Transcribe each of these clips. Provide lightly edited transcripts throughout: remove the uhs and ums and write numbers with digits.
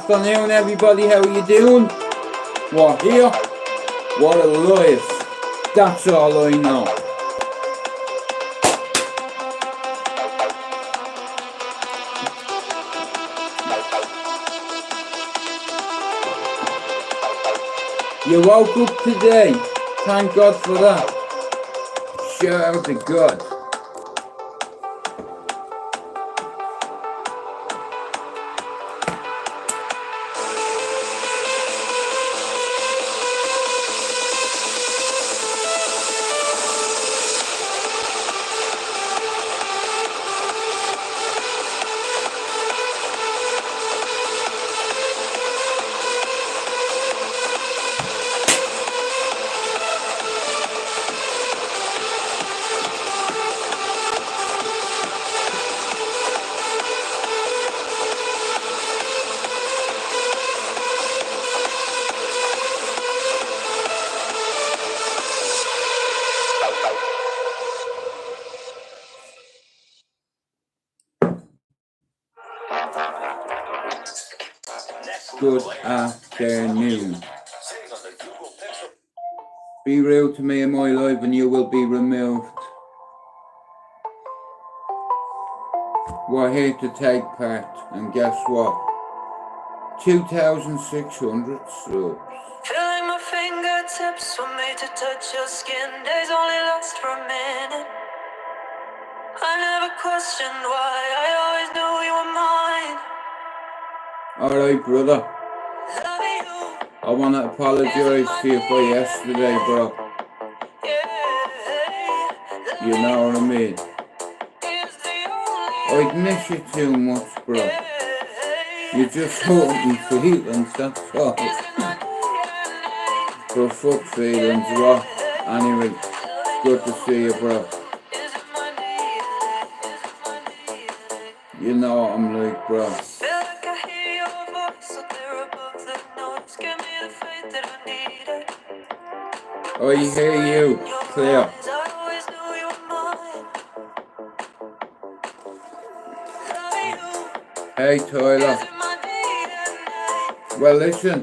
afternoon, everybody. How you doing? What here? What a life. That's all I know. You woke up today. Thank God for that. Shout out to God. Good afternoon. Be real to me in my life and you will be removed. We're here to take part, and guess what? 2,600 subs. Feeling my fingertips were made to touch your skin. Days only last for a minute. I never questioned why, I always knew you were mine. Alright, brother. Love you. I want to apologise to you for yesterday, bro. Yeah. You know what I mean? Is the only I'd miss you too much, bro. You just hurt me feelings, that's all. But fuck feelings, what? Anyway, good to see you, bro. You know what I'm like, bro. Feel like I hear your voice up there above the noise. Give me the faith that I needed. I hear you, clear. I always knew you were mine. Love you. Hey, Tyler. Is in my DNA. Well, listen.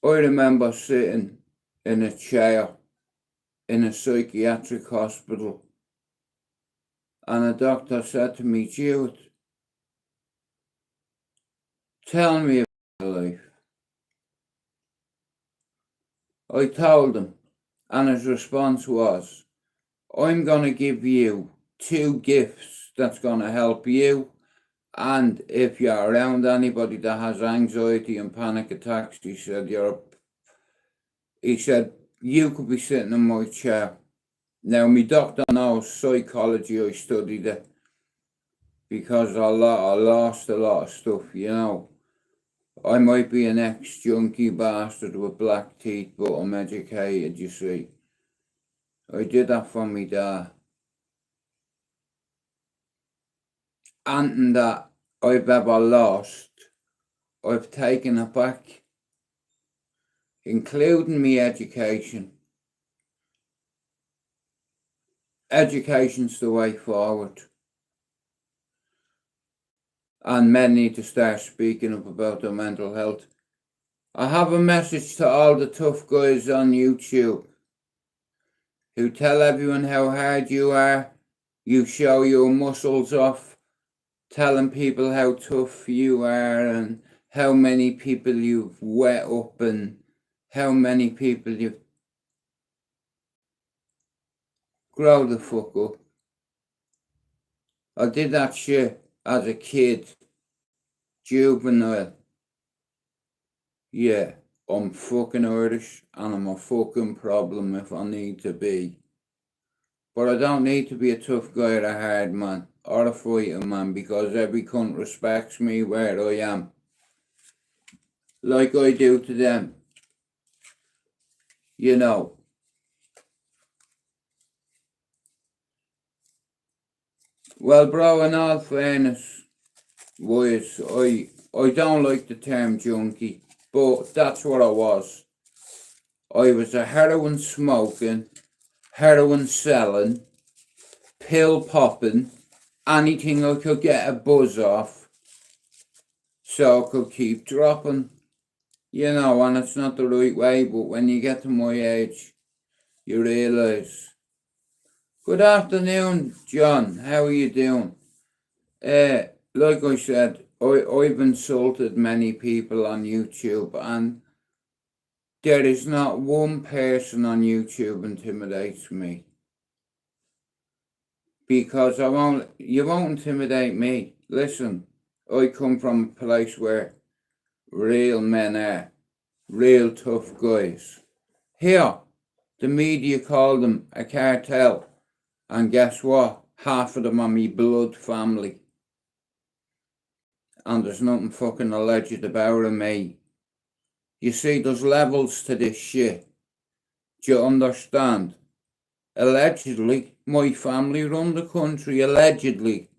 I remember sitting in a chair in a psychiatric hospital, and a doctor said to me, Jude, tell me about your life. I told him, and his response was, I'm going to give you 2 gifts that's going to help you, and if you're around anybody that has anxiety and panic attacks, he said, you could be sitting in my chair. Now, my doctor knows psychology, I studied it, because I lost a lot of stuff, you know. I might be an ex-junkie bastard with black teeth, but I'm educated, you see. I did that for me dad. Anything that I've ever lost, I've taken it back, including me education. Education's the way forward. And men need to start speaking up about their mental health. I have a message to all the tough guys on YouTube who tell everyone how hard you are. You show your muscles off, telling people how tough you are and how many people you've wet up and how many people you've... Grow the fuck up. I did that shit as a kid, juvenile. Yeah, I'm fucking Irish and I'm a fucking problem if I need to be. But I don't need to be a tough guy or a hard man or a fighting man because every cunt respects me where I am. Like I do to them. You know. Well, bro, in all fairness, boys, I don't like the term junkie, but that's what I was. I was a heroin smoking, heroin selling, pill popping, anything I could get a buzz off so I could keep dropping. You know, and it's not the right way, but when you get to my age, you realise. Good afternoon, John. How are you doing? Like I said, I've insulted many people on YouTube, and there is not one person on YouTube intimidates me. Because you won't intimidate me. Listen, I come from a place where real men are, real tough guys. Here, the media call them a cartel, and guess what? Half of them are me blood family. And there's nothing fucking alleged about me. You see, there's levels to this shit. Do you understand? Allegedly, my family run the country, allegedly.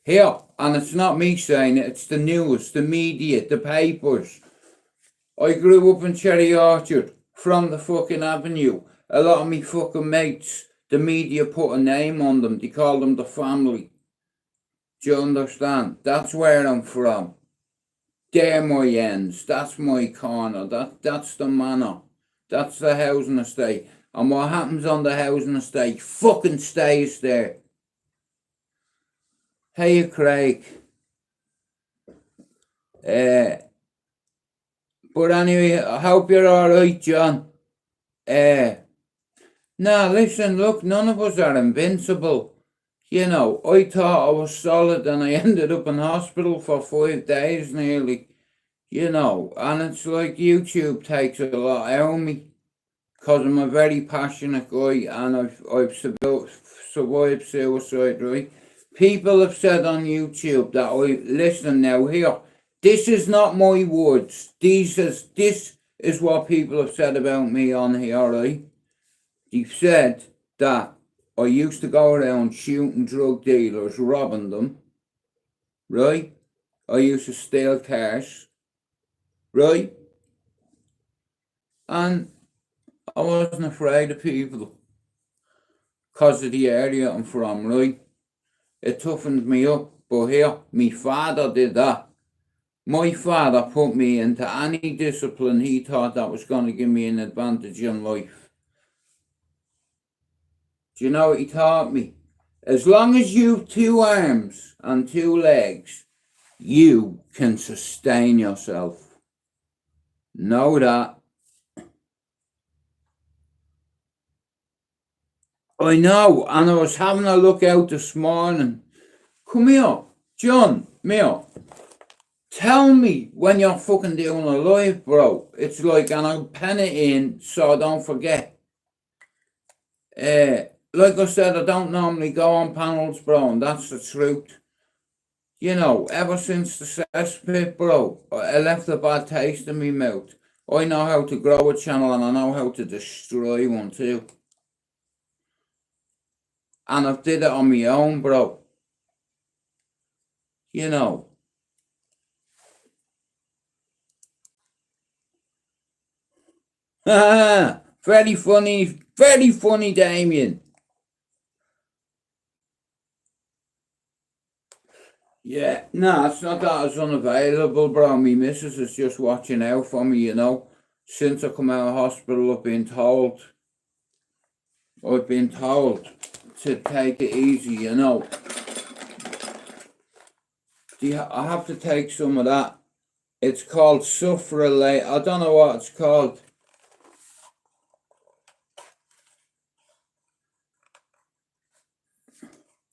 Here, and it's not me saying it, it's the news, the media, the papers. I grew up in Cherry Orchard, from the fucking avenue. A lot of me fucking mates, the media put a name on them, they call them the family. Do you understand? That's where I'm from. They're my ends, that's my corner, that's the manor, that's the housing estate. And what happens on the housing estate fucking stays there. Hey, Craig. But anyway, I hope you're alright, John. Now listen, look, none of us are invincible. You know, I thought I was solid and I ended up in hospital for 5 days nearly. You know, and it's like YouTube takes a lot out of me. Because I'm a very passionate guy and I've survived suicide, right? People have said on YouTube that listen now here, this is not my words. This is what people have said about me on here, right? They've said that I used to go around shooting drug dealers, robbing them, right? I used to steal cars, right? And I wasn't afraid of people because of the area I'm from, right? It toughened me up, but here, me father did that. My father put me into any discipline he thought that was going to give me an advantage in life. Do you know what he taught me? As long as you've 2 arms and 2 legs, you can sustain yourself. Know that. I know, and I was having a look out this morning. Come here, John, Mia. Tell me when you're fucking doing a live, bro. It's like, and I'll pen it in so I don't forget. Like I said, I don't normally go on panels, bro, and that's the truth. You know, ever since the cesspit, bro, I left a bad taste in my mouth. I know how to grow a channel and I know how to destroy one too. And I've did it on my own, bro. You know. Very funny, Damien. Yeah, no, it's not that I was unavailable, bro. Me missus is just watching out for me, you know. Since I come out of hospital, I've been told to take it easy, you know. I have to take some of that. It's called Suffrelate. I don't know what it's called.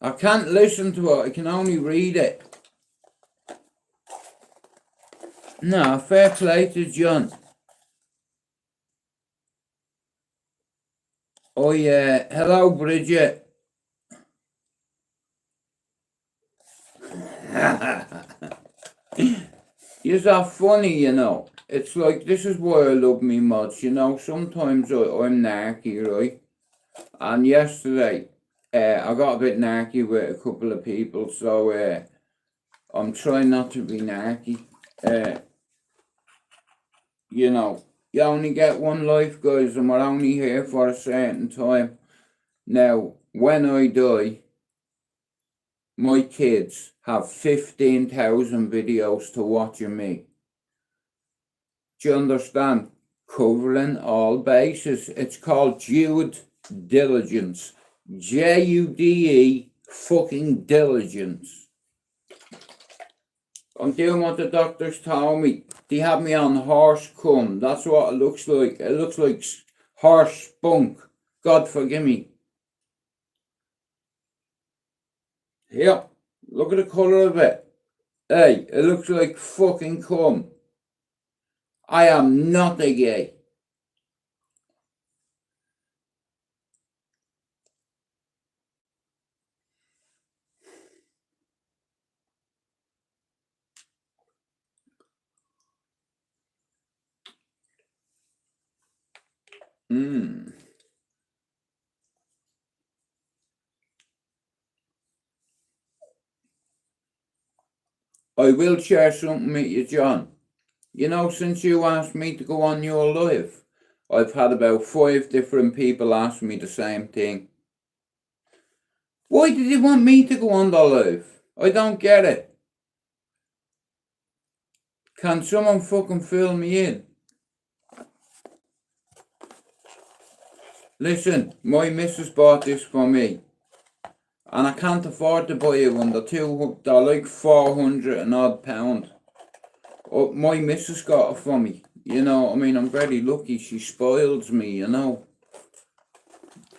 I can't listen to it, I can only read it. No, fair play to John. Oh yeah, hello Bridget. Yous are funny, you know. It's like, this is why I love me mods, you know. Sometimes I'm narky, right? And yesterday, I got a bit narky with a couple of people, so I'm trying not to be narky. You know, you only get one life, guys, and we're only here for a certain time. Now, when I die, my kids have 15,000 videos to watch of me. Do you understand? Covering all bases. It's called due diligence. Jude fucking diligence. I'm doing what the doctors told me. They have me on horse cum. That's what it looks like. It looks like horse spunk. God forgive me. Here, look at the colour of it. Hey, it looks like fucking cum. I am not a gay. I will share something with you, John. You know, since you asked me to go on your live, I've had about 5 different people ask me the same thing. Why did you want me to go on the live? I don't get it. Can someone fucking fill me in? Listen, my missus bought this for me. And I can't afford to buy it one. They're like 400 and odd pound. Oh, my missus got it for me. You know, I mean, I'm very lucky. She spoils me, you know.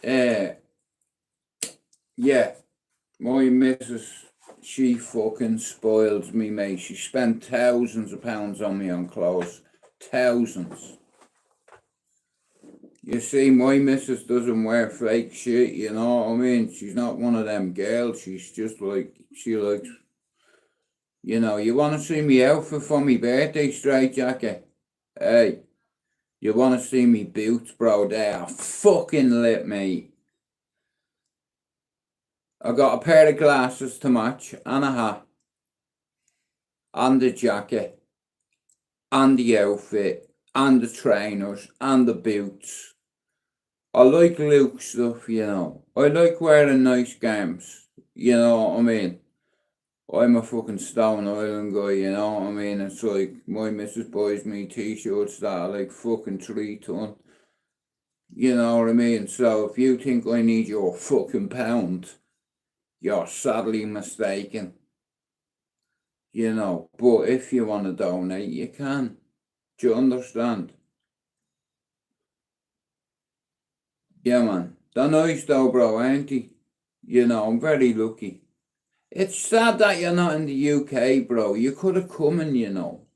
Yeah, my missus, she fucking spoils me, mate. She spent thousands of pounds on me on clothes. Thousands. You see, my missus doesn't wear fake shit, you know what I mean? She's not one of them girls. She's just like, she likes, you know, you want to see me outfit for me birthday, straight jacket? Hey, you want to see me boots, bro? They are fucking lit, mate. I got a pair of glasses to match, and a hat, and the jacket, and the outfit, and the trainers, and the boots. I like Luke stuff, you know. I like wearing nice games, you know what I mean? I'm a fucking Stone Island guy, you know what I mean? It's like, my missus buys me t-shirts that are like fucking 3 ton. You know what I mean? So if you think I need your fucking pound, you're sadly mistaken. You know, but if you want to donate, you can. Do you understand? Yeah, man. They're nice though, bro, ain't they? You know, I'm very lucky. It's sad that you're not in the UK, bro. You could have come in, you know.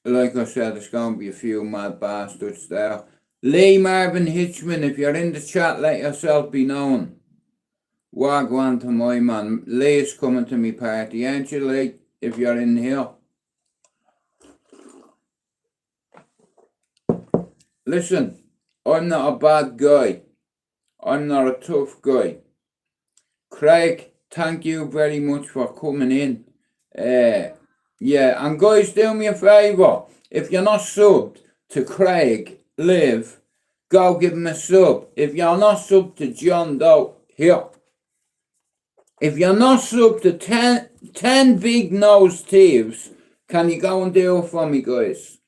Like I said, there's going to be a few mad bastards there. Lee Marvin Hitchman, if you're in the chat, let yourself be known. Wagwan to my man. Lee is coming to me party, ain't you, Lee? If you're in here. Listen, I'm not a bad guy. I'm not a tough guy. Craig, thank you very much for coming in. Yeah, and guys, do me a favour. If you're not subbed to Craig Live, go give him a sub. If you're not subbed to John Doe, here. If you're not subbed to 10 big nose thieves, can you go and do it for me, guys?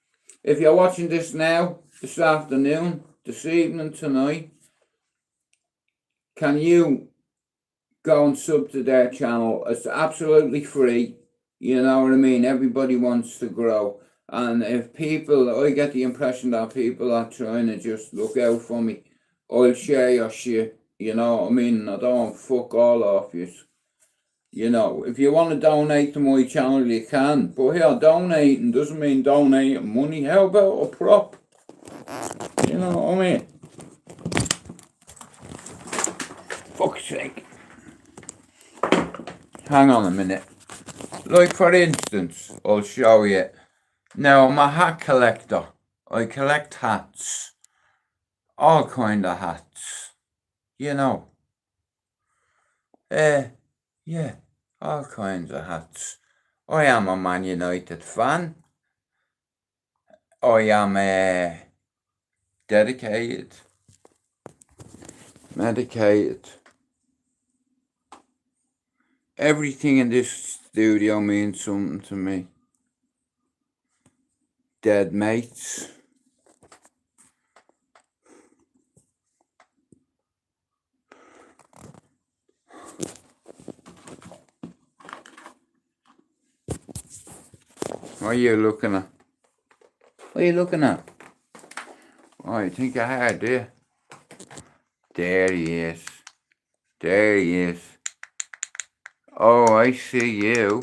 If you're watching this now, this afternoon, this evening, tonight, can you go and sub to their channel? It's absolutely free. You know what I mean? Everybody wants to grow. And if people, I get the impression that people are trying to just look out for me, I'll share your shit. You know what I mean? I don't want fuck all off you. You know, if you want to donate to my channel, you can. But here, donating doesn't mean donating money. How about a prop? You know what I mean? Fuck's sake. Hang on a minute. Like, for instance, I'll show you. Now, I'm a hat collector. I collect hats. All kind of hats. You know. Yeah. All kinds of hats. I am a Man United fan. I am dedicated. Medicated. Everything in this studio means something to me. Dead mates. What are you looking at? What are you looking at? Oh, I think I had there. There he is. There he is. Oh, I see you.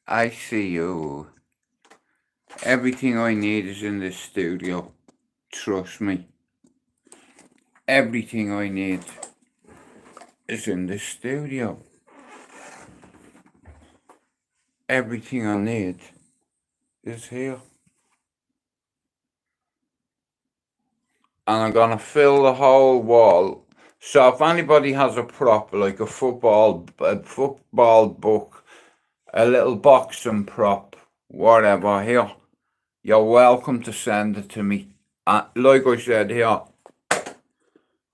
I see you. Everything I need is in this studio. Trust me. Everything I need is in this studio. Everything I need is here. And I'm gonna fill the whole wall. So if anybody has a prop, like a football book, a little boxing prop, whatever, here, you're welcome to send it to me. Like I said here,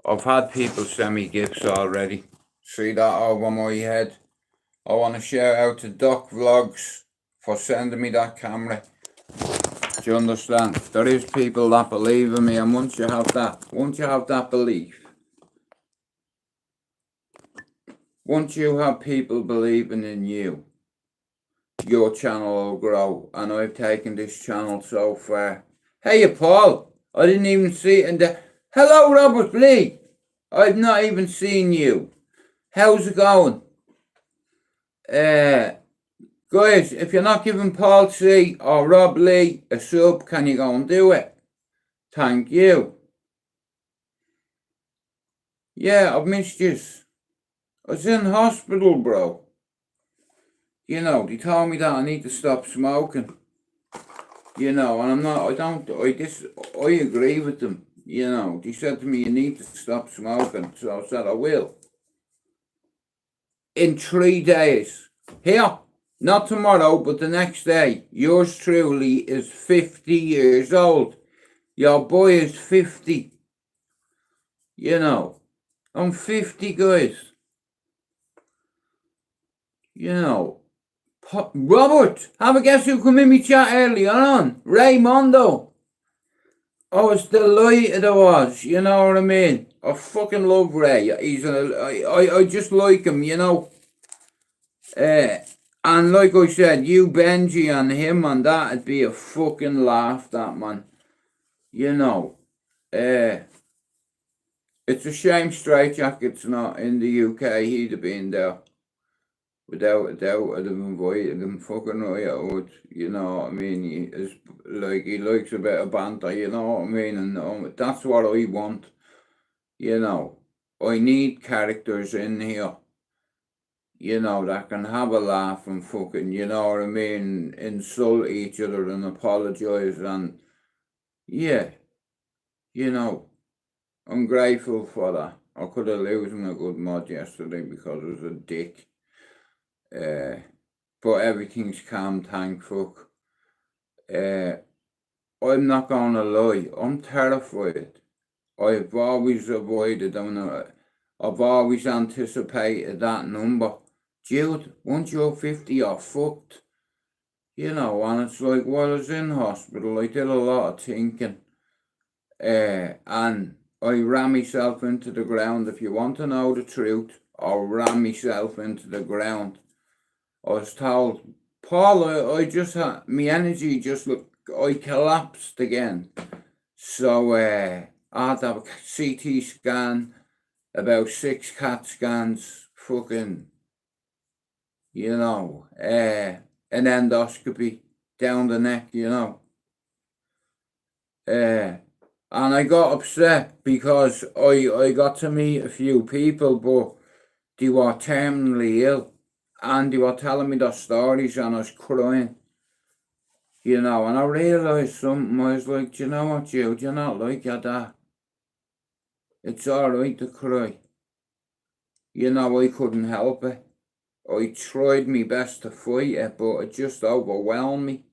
I've had people send me gifts already. See that over my head? I want to shout out to Doc Vlogs for sending me that camera. Do you understand? There is people that believe in me, and once you have that belief, once you have people believing in you, your channel will grow. And I've taken this channel so far. Hey, Paul, I didn't even see it in the... Hello, Robert Lee. I've not even seen you. How's it going? Guys, if you're not giving Paul C or Rob Lee a sub, can you go and do it? Thank you. Yeah, I've missed you. I was in hospital, bro. You know, they told me that I need to stop smoking. You know, and I agree with them. You know, they said to me, you need to stop smoking. So I said, I will. In 3 days. Here, not tomorrow, but the next day. Yours truly is 50 years old. Your boy is 50. You know, I'm 50, guys. You know, Robert, have a guess who come in me chat earlier on? Raymondo. I was delighted I was, you know what I mean? I fucking love Ray. I just like him, you know. And like I said, you, Benji, and him and that, it'd be a fucking laugh, that man. You know. It's a shame Straight Jacket's not in the UK. He'd have been there. Without a doubt, I'd have invited him fucking right out. You know what I mean? He likes a bit of banter, you know what I mean? And that's what I want. You know, I need characters in here, you know, that can have a laugh and fucking, you know what I mean, insult each other and apologise. And yeah, you know, I'm grateful for that. I could have lost a good mod yesterday because I was a dick. But everything's calm, thank fuck. I'm not gonna lie, I'm terrified. I've always avoided them. I've always anticipated that number. Dude, once you're 50, you're fucked. You know, and it's like, while I was in hospital, I did a lot of thinking. And I ran myself into the ground. If you want to know the truth, I ran myself into the ground. I was told, Paul, I just had, my energy just looked, I collapsed again. So I had to have a CT scan, about 6 CAT scans, fucking, you know, an endoscopy down the neck, you know. And I got upset because I got to meet a few people, but they were terminally ill. And they were telling me their stories and I was crying. You know, and I realised something. I was like, do you know what, Jude? You're not like your dad. It's alright to cry. You know, I couldn't help it. I tried my best to fight it, but it just overwhelmed me.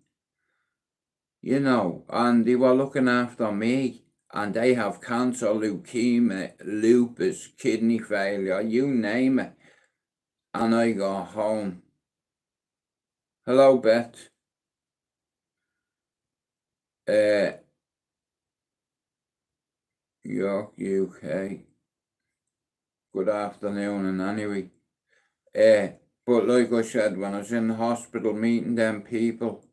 You know, and they were looking after me. And they have cancer, leukemia, lupus, kidney failure, you name it. and I got home. Hello, Beth. York, UK. Good afternoon, and anyway. But like I said, when I was in the hospital meeting them people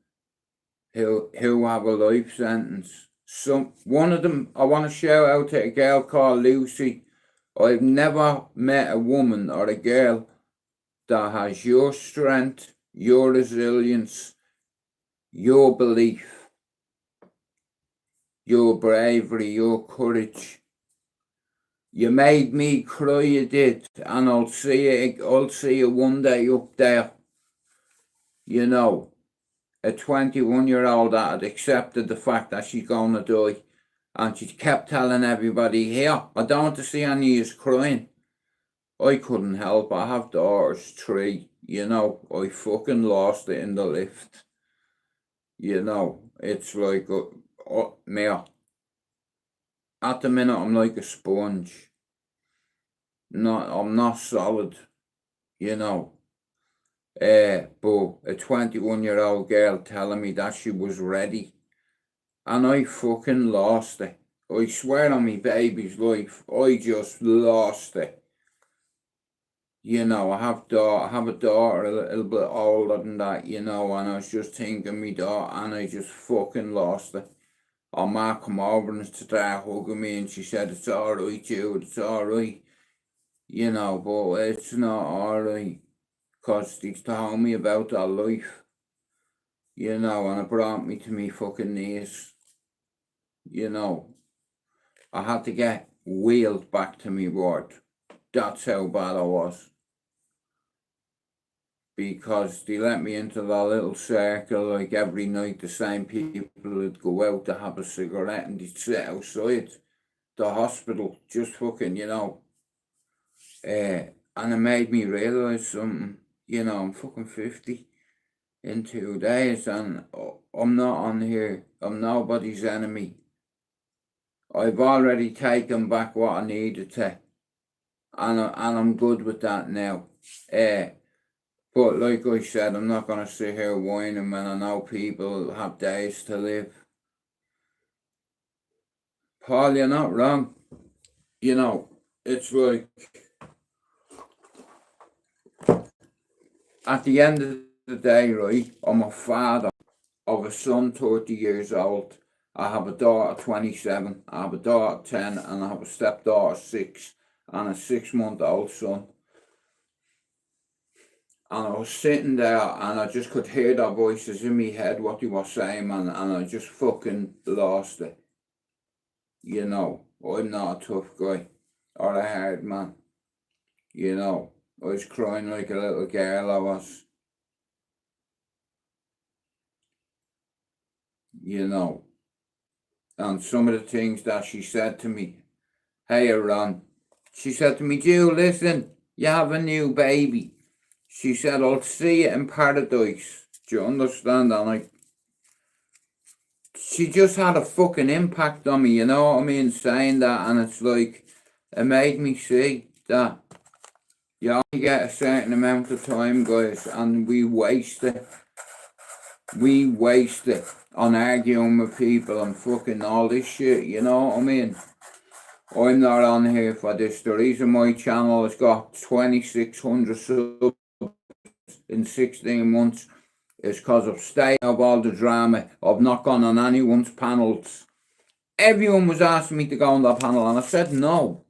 who have a life sentence, one of them, I want to shout out to a girl called Lucy. I've never met a woman or a girl that has your strength, your resilience, your belief, your bravery, your courage. You made me cry, you did, and I'll see you one day up there. You know, a 21-year-old that had accepted the fact that she's going to die, and she kept telling everybody, here, I don't want to see any of you crying. I couldn't help, I have daughters, 3, you know, I fucking lost it in the lift. You know, it's like, me, at the minute I'm like a sponge. I'm not solid, you know. But a 21-year-old girl telling me that she was ready, and I fucking lost it. I swear on me baby's life, I just lost it. You know, I have a daughter a little bit older than that, you know, and I was just thinking me daughter, and I just fucking lost it. Our ma come over and started hugging me, and she said, it's alright, Jude, it's alright. You know, but it's not alright, because they told me about their life. You know, and it brought me to me fucking knees. You know, I had to get wheeled back to me ward. That's how bad I was. Because they let me into the little circle, like every night the same people would go out to have a cigarette and they'd sit outside the hospital, just fucking, you know. And it made me realise something, you know, I'm fucking 50 in 2 days, and I'm not on here, I'm nobody's enemy. I've already taken back what I needed to, and I'm good with that now. But like I said, I'm not going to sit here whining when I know people have days to live. Paul, you're not wrong. You know, it's like, at the end of the day, right, I'm a father of a son 30 years old. I have a daughter 27, I have a daughter 10, and I have a stepdaughter 6, and a 6-month-old son. And I was sitting there, and I just could hear their voices in my head, what they were saying, and I just fucking lost it. You know, I'm not a tough guy, or a hard man. You know, I was crying like a little girl, I was. You know, and some of the things that she said to me, hey Ron, she said to me, Jill, listen, you have a new baby. She said, I'll see you in paradise. Do you understand? And she just had a fucking impact on me, you know what I mean, saying that, and it's like, it made me see that you only get a certain amount of time, guys, and we waste it. We waste it on arguing with people and fucking all this shit, you know what I mean? I'm not on here for this. The reason my channel has got 2,600 subs in 16 months is because I've stayed out of all the drama. I've not gone on anyone's panels. Everyone was asking me to go on that panel, and I said no.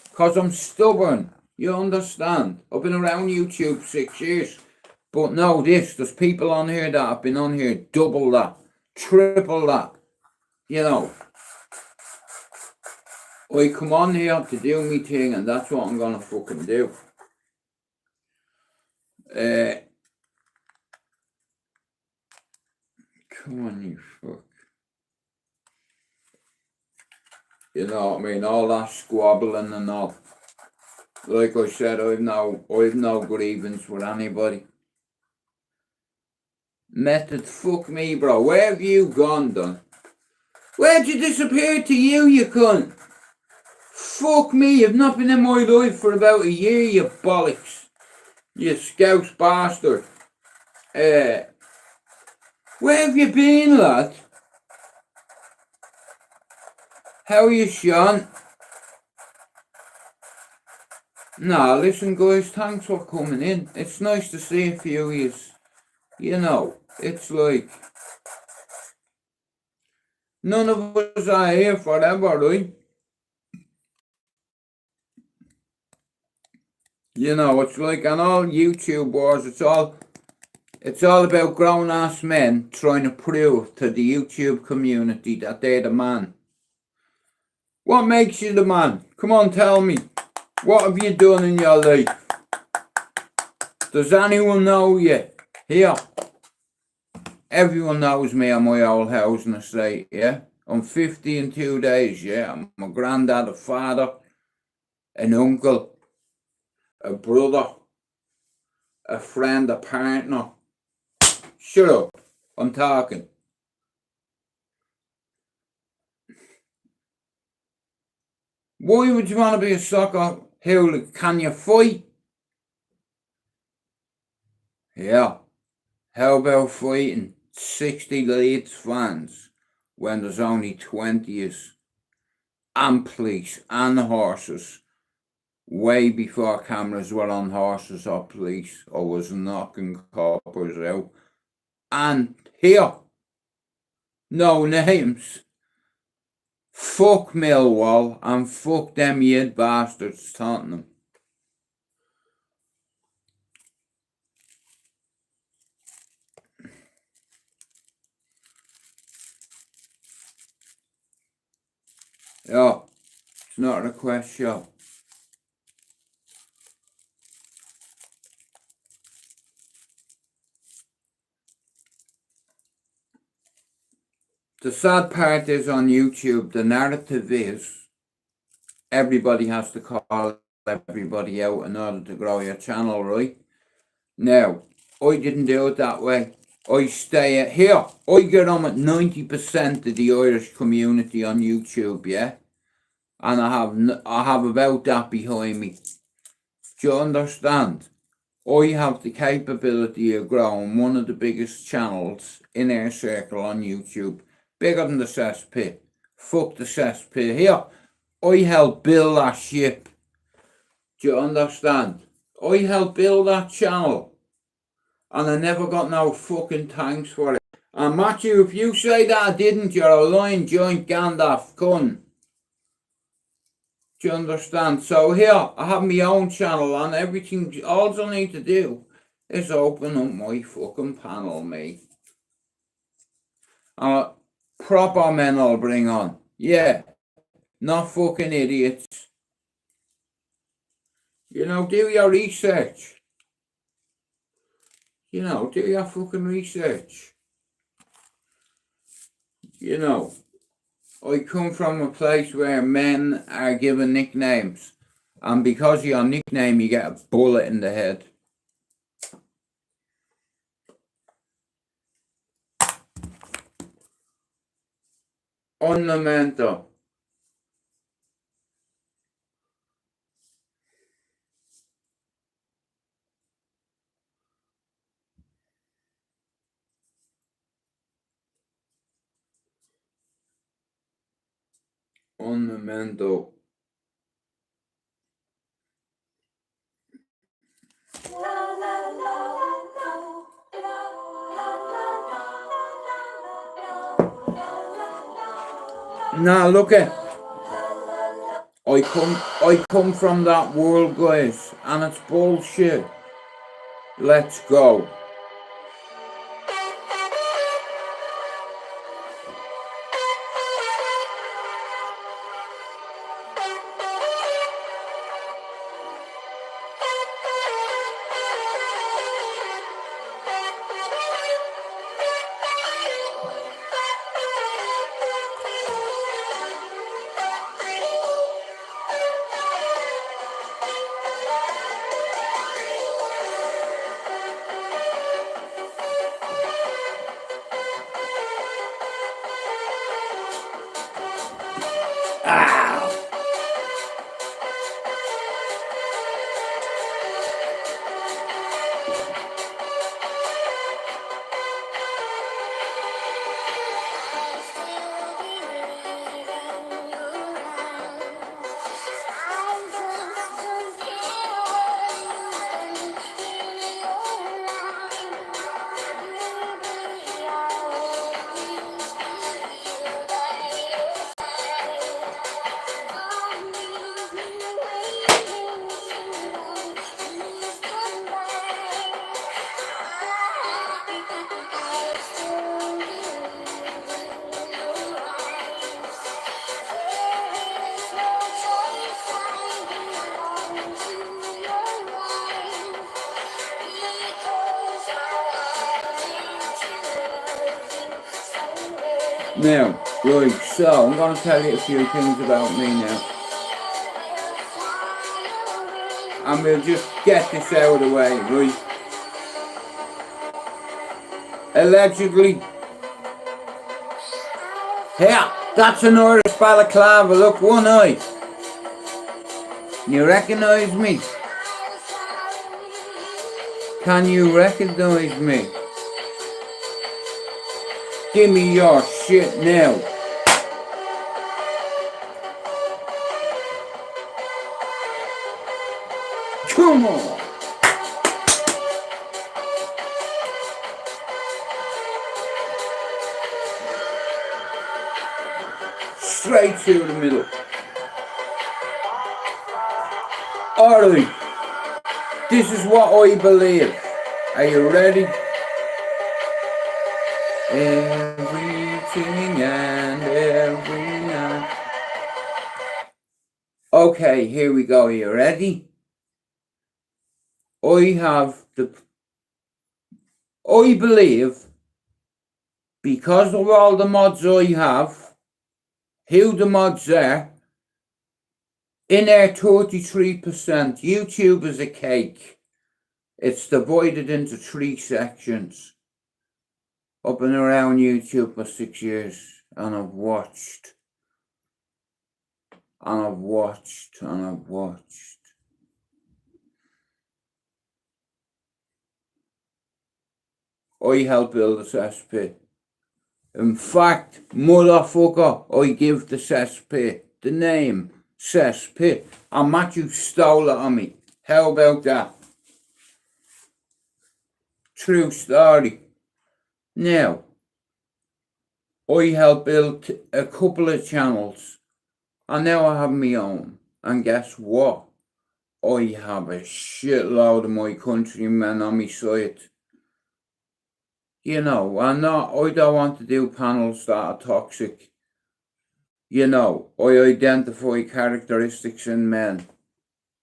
Because I'm stubborn. You understand? I've been around YouTube 6 years. But no, there's people on here that have been on here double that, triple that. You know. I come on here to do me thing, and that's what I'm gonna fucking do. Come on, you fuck. You know what I mean? All that squabbling and all. Like I said, I've no grievance with anybody. Method, fuck me, bro. Where have you gone, Don? Where'd you disappear to, you cunt? Fuck me, you've not been in my life for about a year, you bollocks. You scouse bastard. Where have you been, lad? How are you, Sean? Nah, listen, guys, thanks for coming in. It's nice to see a few of you. You know, it's like none of us are here forever, right? You know, it's like on all YouTube wars, it's all about grown-ass men trying to prove to the YouTube community that they're the man. What makes you the man? Come on, tell me. What have you done in your life? Does anyone know you? Here. Everyone knows me on my old housing estate, yeah? I'm 50 in 2 days, yeah? I'm a granddad, a father, an uncle, a brother, a friend, a partner. Shut up. I'm talking. Why would you want to be a soccer hooligan? Can you fight? Yeah. How about fighting 60 Leeds fans when there's only 20s and police and horses way before cameras were on horses or police or was knocking coppers out? And here, no names. Fuck Millwall and fuck them yid bastards, Tottenham. Yeah, it's not a request show. The sad part is on YouTube, the narrative is everybody has to call everybody out in order to grow your channel, right? Now, I didn't do it that way. I stay here. I get on with 90% of the Irish community on YouTube, yeah? And I have about that behind me. Do you understand? I have the capability of growing one of the biggest channels in our circle on YouTube. Bigger than the cesspit. Fuck the cesspit. Here, I helped build that ship. Do you understand? I helped build that channel. And I never got no fucking thanks for it. And Matthew, if you say that I didn't, you're a lying joint Gandalf cunt. Do you understand? So here, I have my own channel and everything. All I need to do is open up my fucking panel, mate. And proper men I'll bring on. Yeah, not fucking idiots. You know, do your research. You know, do your fucking research. You know, I come from a place where men are given nicknames. And because of your nickname, you get a bullet in the head. Ornamento. Ornamento. Now look at I come from that world, guys, and it's bullshit. Let's go. Now, right, so I'm going to tell you a few things about me now. And we'll just get this out of the way, right? Allegedly. Here, that's an Irish balaclava, look, one eye. You recognise me? Can you recognise me? Give me your shit now. Come on. Straight through the middle. Alright. This is what I believe. Are you ready? Everything and every night. Okay, here we go. Are you ready? I believe, because of all the mods I have, who the mods are, in there 33%. YouTube is a cake. It's divided into 3 sections. Up and around YouTube for 6 years, and I've watched. And I've watched, and I've watched. I helped build the cesspit. In fact, motherfucker, I give the cesspit the name cesspit, and Matthew stole it on me. How about that? True story. Now, I helped build a couple of channels, and now I have my own. And guess what? I have a shitload of my countrymen on my side. You know, I don't want to do panels that are toxic. You know, I identify characteristics in men.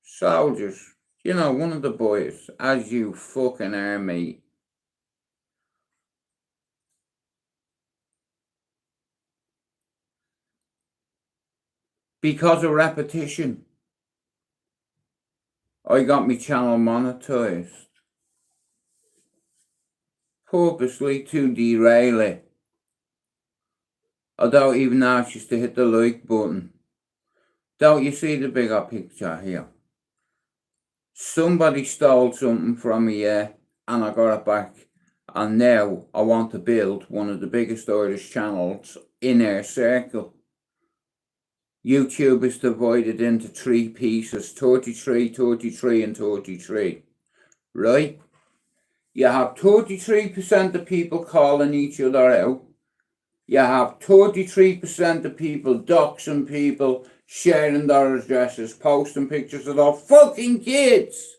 Soldiers, you know, one of the boys, as you fucking are, mate. Because of repetition, I got my channel monetized. Purposely to derail it. I don't even ask you to hit the like button. Don't you see the bigger picture here? Somebody stole something from me, yeah, and I got it back. And now I want to build one of the biggest Irish channels in our circle. YouTube is divided into 3 pieces, 33, 33 and 33, right? You have 33% of people calling each other out. You have 33% of people doxing people, sharing their addresses, posting pictures of their fucking kids.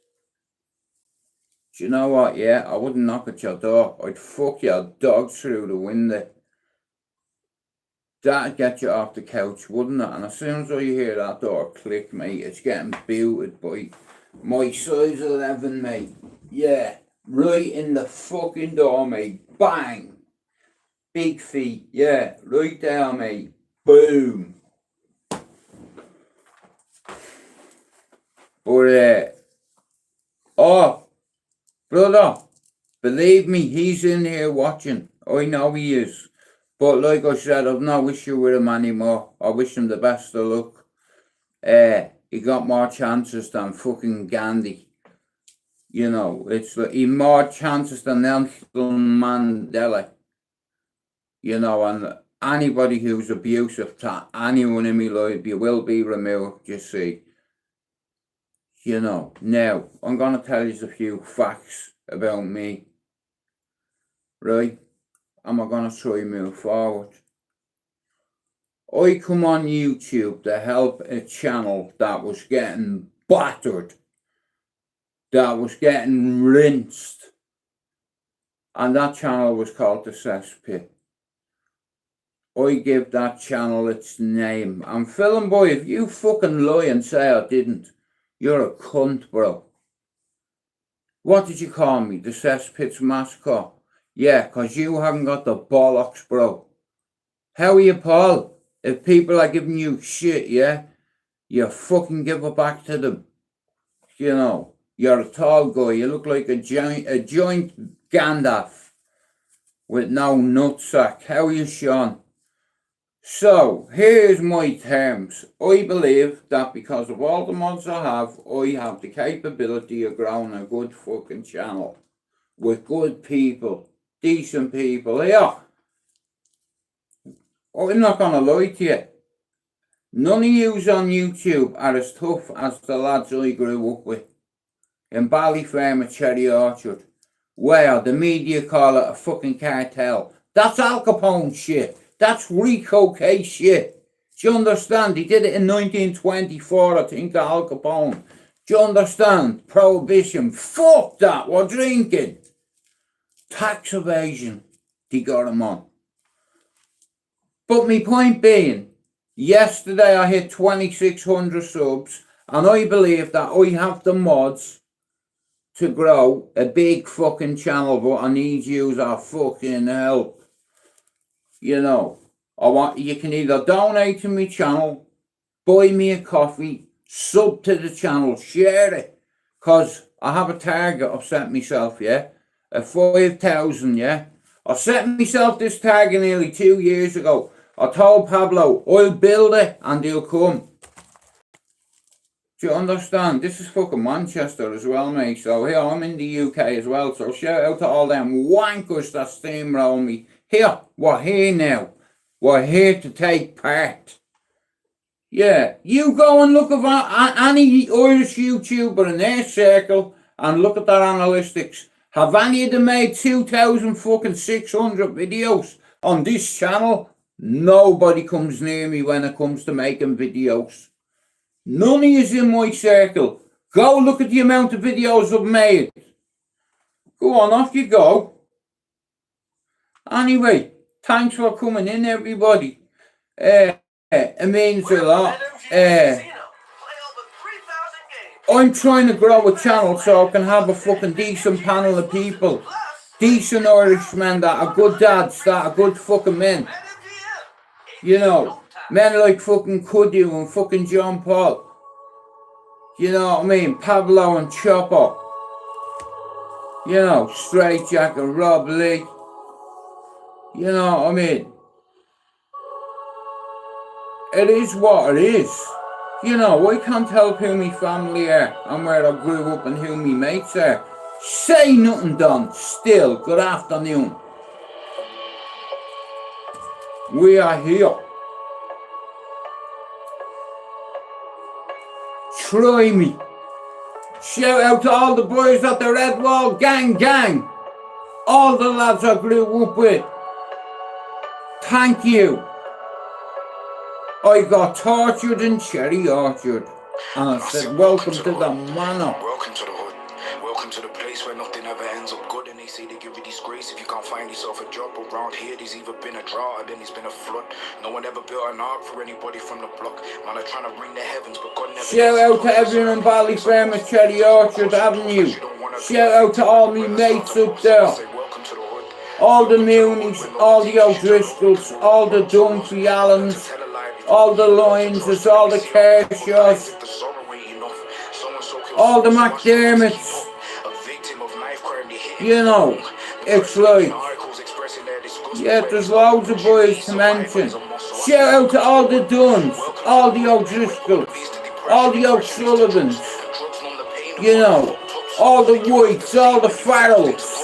Do you know what, yeah, I wouldn't knock at your door. I'd fuck your dog through the window. That'd get you off the couch, wouldn't it? And as soon as I hear that door click, mate, it's getting booted by my size 11, mate. Yeah, right in the fucking door, mate. Bang! Big feet, yeah, right there, mate. Boom! But, oh, brother, believe me, he's in here watching. I know he is. But like I said, I've no issue with him anymore. I wish him the best of luck. He got more chances than fucking Gandhi. You know, it's like he more chances than Nelson Mandela. You know, and anybody who's abusive to anyone in my life, you will be removed, you see. You know, now, I'm going to tell you a few facts about me. Right? And we're going to try and move forward. I come on YouTube to help a channel that was getting battered, that was getting rinsed, and that channel was called The Cesspit. I give that channel its name. And Film Boy, if you fucking lie and say I didn't, you're a cunt, bro. What did you call me? The Cesspit's mascot? Yeah, 'cause you haven't got the bollocks, bro. How are you, Paul? If people are giving you shit, yeah, you fucking give it back to them. You know, you're a tall guy. You look like a joint Gandalf with no nutsack. How are you, Sean? So, here's my terms. I believe that because of all the mods I have the capability of growing a good fucking channel with good people, decent people. Yeah, I'm not gonna lie to you. None of yous on YouTube are as tough as the lads I grew up with in Ballyferm at Cherry Orchard. Well, the media call it a fucking cartel. That's Al Capone shit. That's Rico case shit. Do you understand? He did it in 1924, I think, Al Capone. Do you understand? Prohibition. Fuck that. We're drinking. Tax evasion. They got him on. But my point being, yesterday I hit 2,600 subs, and I believe that I have the mods to grow a big fucking channel, but I need yous our fucking help. You know, you can either donate to my channel, buy me a coffee, sub to the channel, share it, cause I have a target I've set myself, yeah, at 5,000, yeah. I set myself this target nearly 2 years ago. I told Pablo, I'll build it and he'll come. Do you understand? This is fucking Manchester as well, mate. So here, I'm in the UK as well. So shout out to all them wankers that steamroll me. Here, we're here now. We're here to take part. Yeah, you go and look at any Irish YouTuber in their circle and look at their analytics. Have any of them made 2,600 videos on this channel? Nobody comes near me when it comes to making videos. None of yous in my circle. Go look at the amount of videos I've made. Go on, off you go. Anyway, thanks for coming in, everybody. It means a lot. I'm trying to grow a channel so I can have a fucking decent panel of people. Decent Irishmen that are good dads, that are good fucking men. You know, men like fucking Cudu and fucking John Paul. You know what I mean? Pablo and Chopper. You know, Straight Jack and Rob Lee. You know what I mean? It is what it is. You know, I can't help who my family are and where I grew up and who my mates are. Say nothing, Don. Still, good afternoon. We are here. Try me. Shout out to all the boys at the Red Wall gang. All the lads I grew up with. Thank you. I got tortured in Cherry Orchard. And I said, welcome to the manor. Welcome to the hood. Welcome to the place where nothing ever ends up good. And they say they give you disgrace if you can't find yourself a job. Around here, there's either been a drought or then there's been a flood. No one ever built an ark for anybody from the block. Man, they're trying to ring the heavens, but God never. Shout out to everyone in Ballyferm at Cherry Orchard Avenue. Shout out to all my mates up there. All the Moonies, all the O'Driscolls, all the Dunphy Allens, all the Lyonses, all the Kershaws, all the McDermotts. You know, it's like, yeah, there's loads of boys to mention. Shout out to all the Dunns, all the O'Driscolls, all the O'Sullivans, you know, all the Whites, all the Farrells,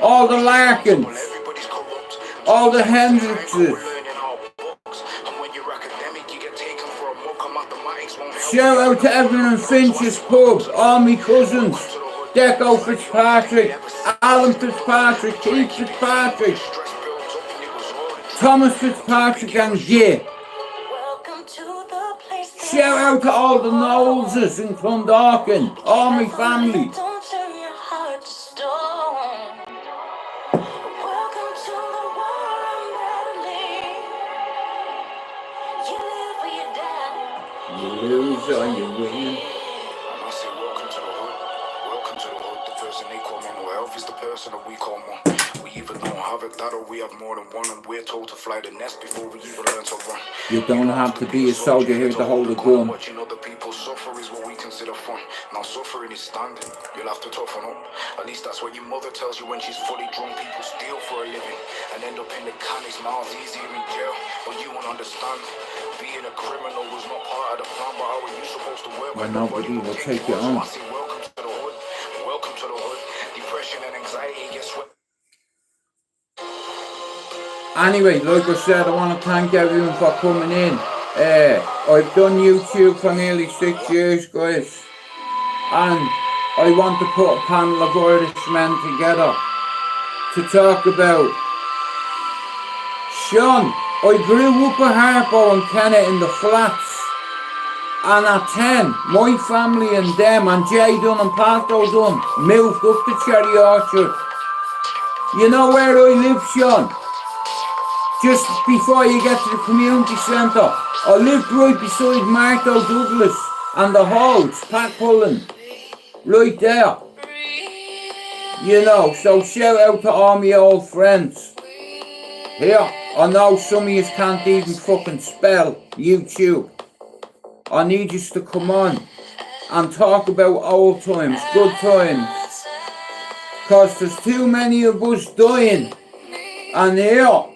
all the Larkins, all the Hendrickses. Shout out to everyone in Finch's Pub, all my cousins, Deco Fitzpatrick, Alan Fitzpatrick, Keith Fitzpatrick, Thomas Fitzpatrick and Gay. Shout out to all the Knowleses in Clondalkin, all my family. You lose or you win. And I say welcome to the hood. Welcome to the hood. The person they call mental health is the person that we call mom. We either don't have a dad, or we have more than one, and we're told to fly the nest before we even learn to run. You don't have to be a soldier here to hold a gun. Watching other people suffer is what we consider fun. Now suffering is standing. You'll have to toughen up. At least that's what your mother tells you when she's fully drunk. People steal for a living and end up in the can. It's miles easier in jail, but you won't understand. Being a criminal was not part of the plan, but how are you supposed to work when nobody will take you on? I say welcome to the hood. Welcome to the hood. Depression and anxiety get swept. Anyway, like I said, I want to thank everyone for coming in. I've done YouTube for nearly 6 years, guys. And I want to put a panel of Irishmen together to talk about. Sean, I grew up at Harpo and Kennet in the flats. And at 10, my family and them and Jay Dunn and Pato Dunn moved up to Cherry Orchard. You know where I live, Sean? Just before you get to the community centre. I lived right beside Marto Douglas and the Halls, Pat Pullen, right there. You know, so shout out to all my old friends. Here, I know some of you can't even fucking spell YouTube. I need you to come on and talk about old times, good times. Cause there's too many of us dying. And here,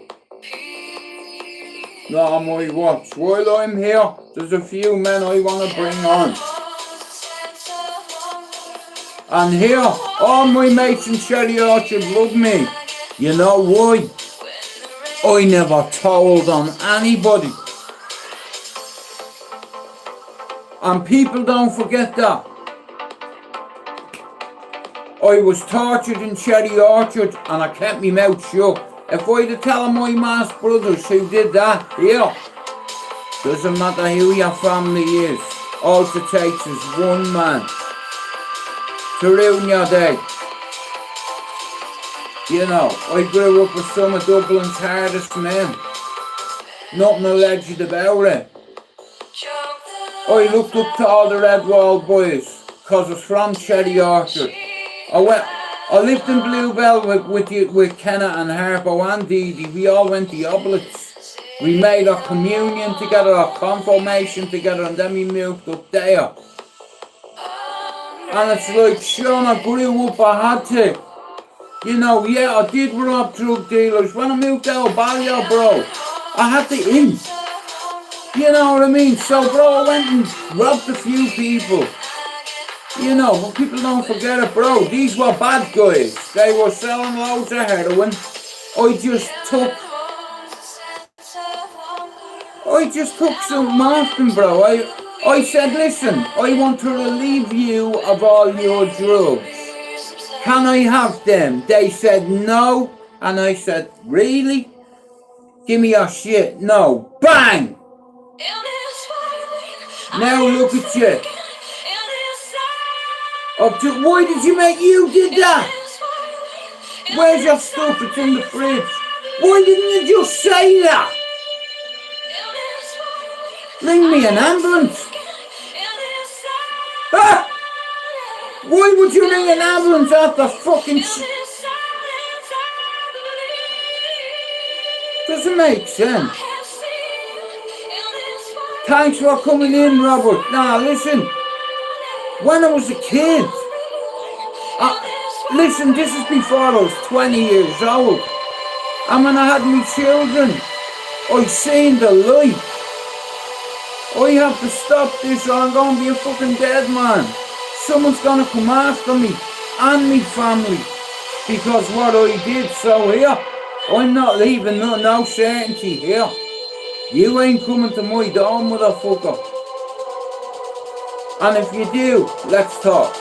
not on my watch. While I'm here, there's a few men I want to bring on. And here, all my mates in Cherry Orchard love me. You know why? I never told on anybody. And people don't forget that. I was tortured in Cherry Orchard and I kept my mouth shut. If I'd have told my mass brothers who did that, here, doesn't matter who your family is, all it takes is one man to ruin your day. You know, I grew up with some of Dublin's hardest men. Nothing alleged about it. I looked up to all the Red Wall boys, cause I was from Cherry Orchard. I lived in Bluebell with Kenna and Harpo and Dee Dee. We all went to Oblates. We made our communion together, our confirmation together, and then we moved up there. And it's like, Sean, I grew up, I had to. You know, yeah, I did rob drug dealers. When I moved out of Ballyer, bro, I had to eat. You know what I mean? So, bro, I went and robbed a few people. You know, but people don't forget it, bro. These were bad guys. They were selling loads of heroin. I just took some off them, bro. I said, listen, I want to relieve you of all your drugs. Can I have them? They said no. And I said, really? Give me your shit. No. Bang! Now look at you. Why did you did that? Where's your stuff? It's in the fridge. Why didn't you just say that? Ring me an ambulance. Ah! Why would you ring an ambulance after fucking doesn't make sense. Thanks for coming in, Robert. Now listen. When I was a kid, listen, this is before I was 20 years old. And when I had my children, I seen the light. I have to stop this or I'm going to be a fucking dead man. Someone's going to come after me and my family because what I did. So here, I'm not leaving, no certainty here. You ain't coming to my door, motherfucker. And if you do, let's talk.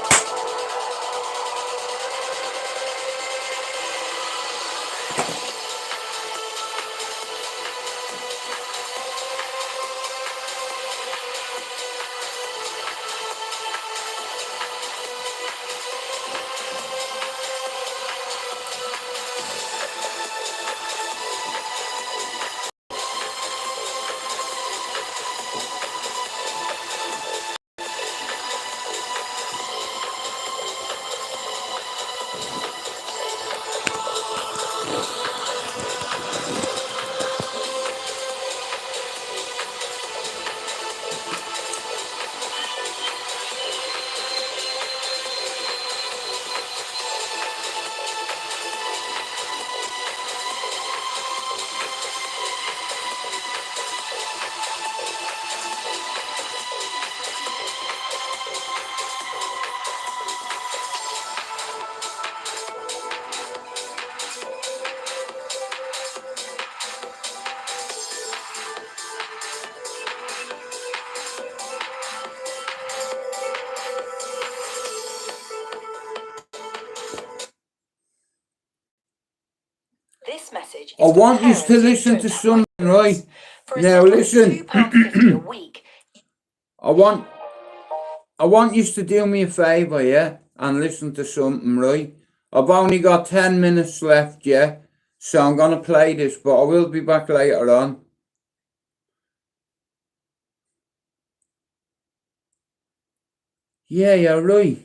message I is for want you parents to who listen don't to have something, life right? insurance. For as Now little as listen. £2.50 a week, I want you to do me a favour, yeah? And listen to something, right? I've only got 10 minutes left, yeah? So I'm gonna play this, but I will be back later on. Yeah, you're right.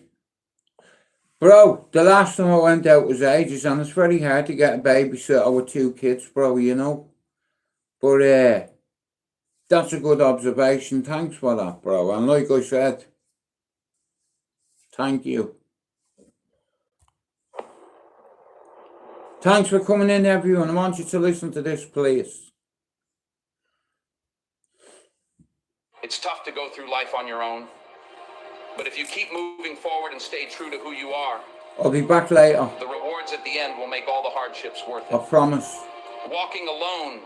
Bro, the last time I went out was ages, and it's very hard to get a babysitter with 2 kids, bro, you know? But, that's a good observation. Thanks for that, bro. And like I said, thank you. Thanks for coming in, everyone. I want you to listen to this, please. It's tough to go through life on your own, but if you keep moving forward and stay true to who you are, I'll be back later. the rewards at the end will make all the hardships worth I it. promise. Walking alone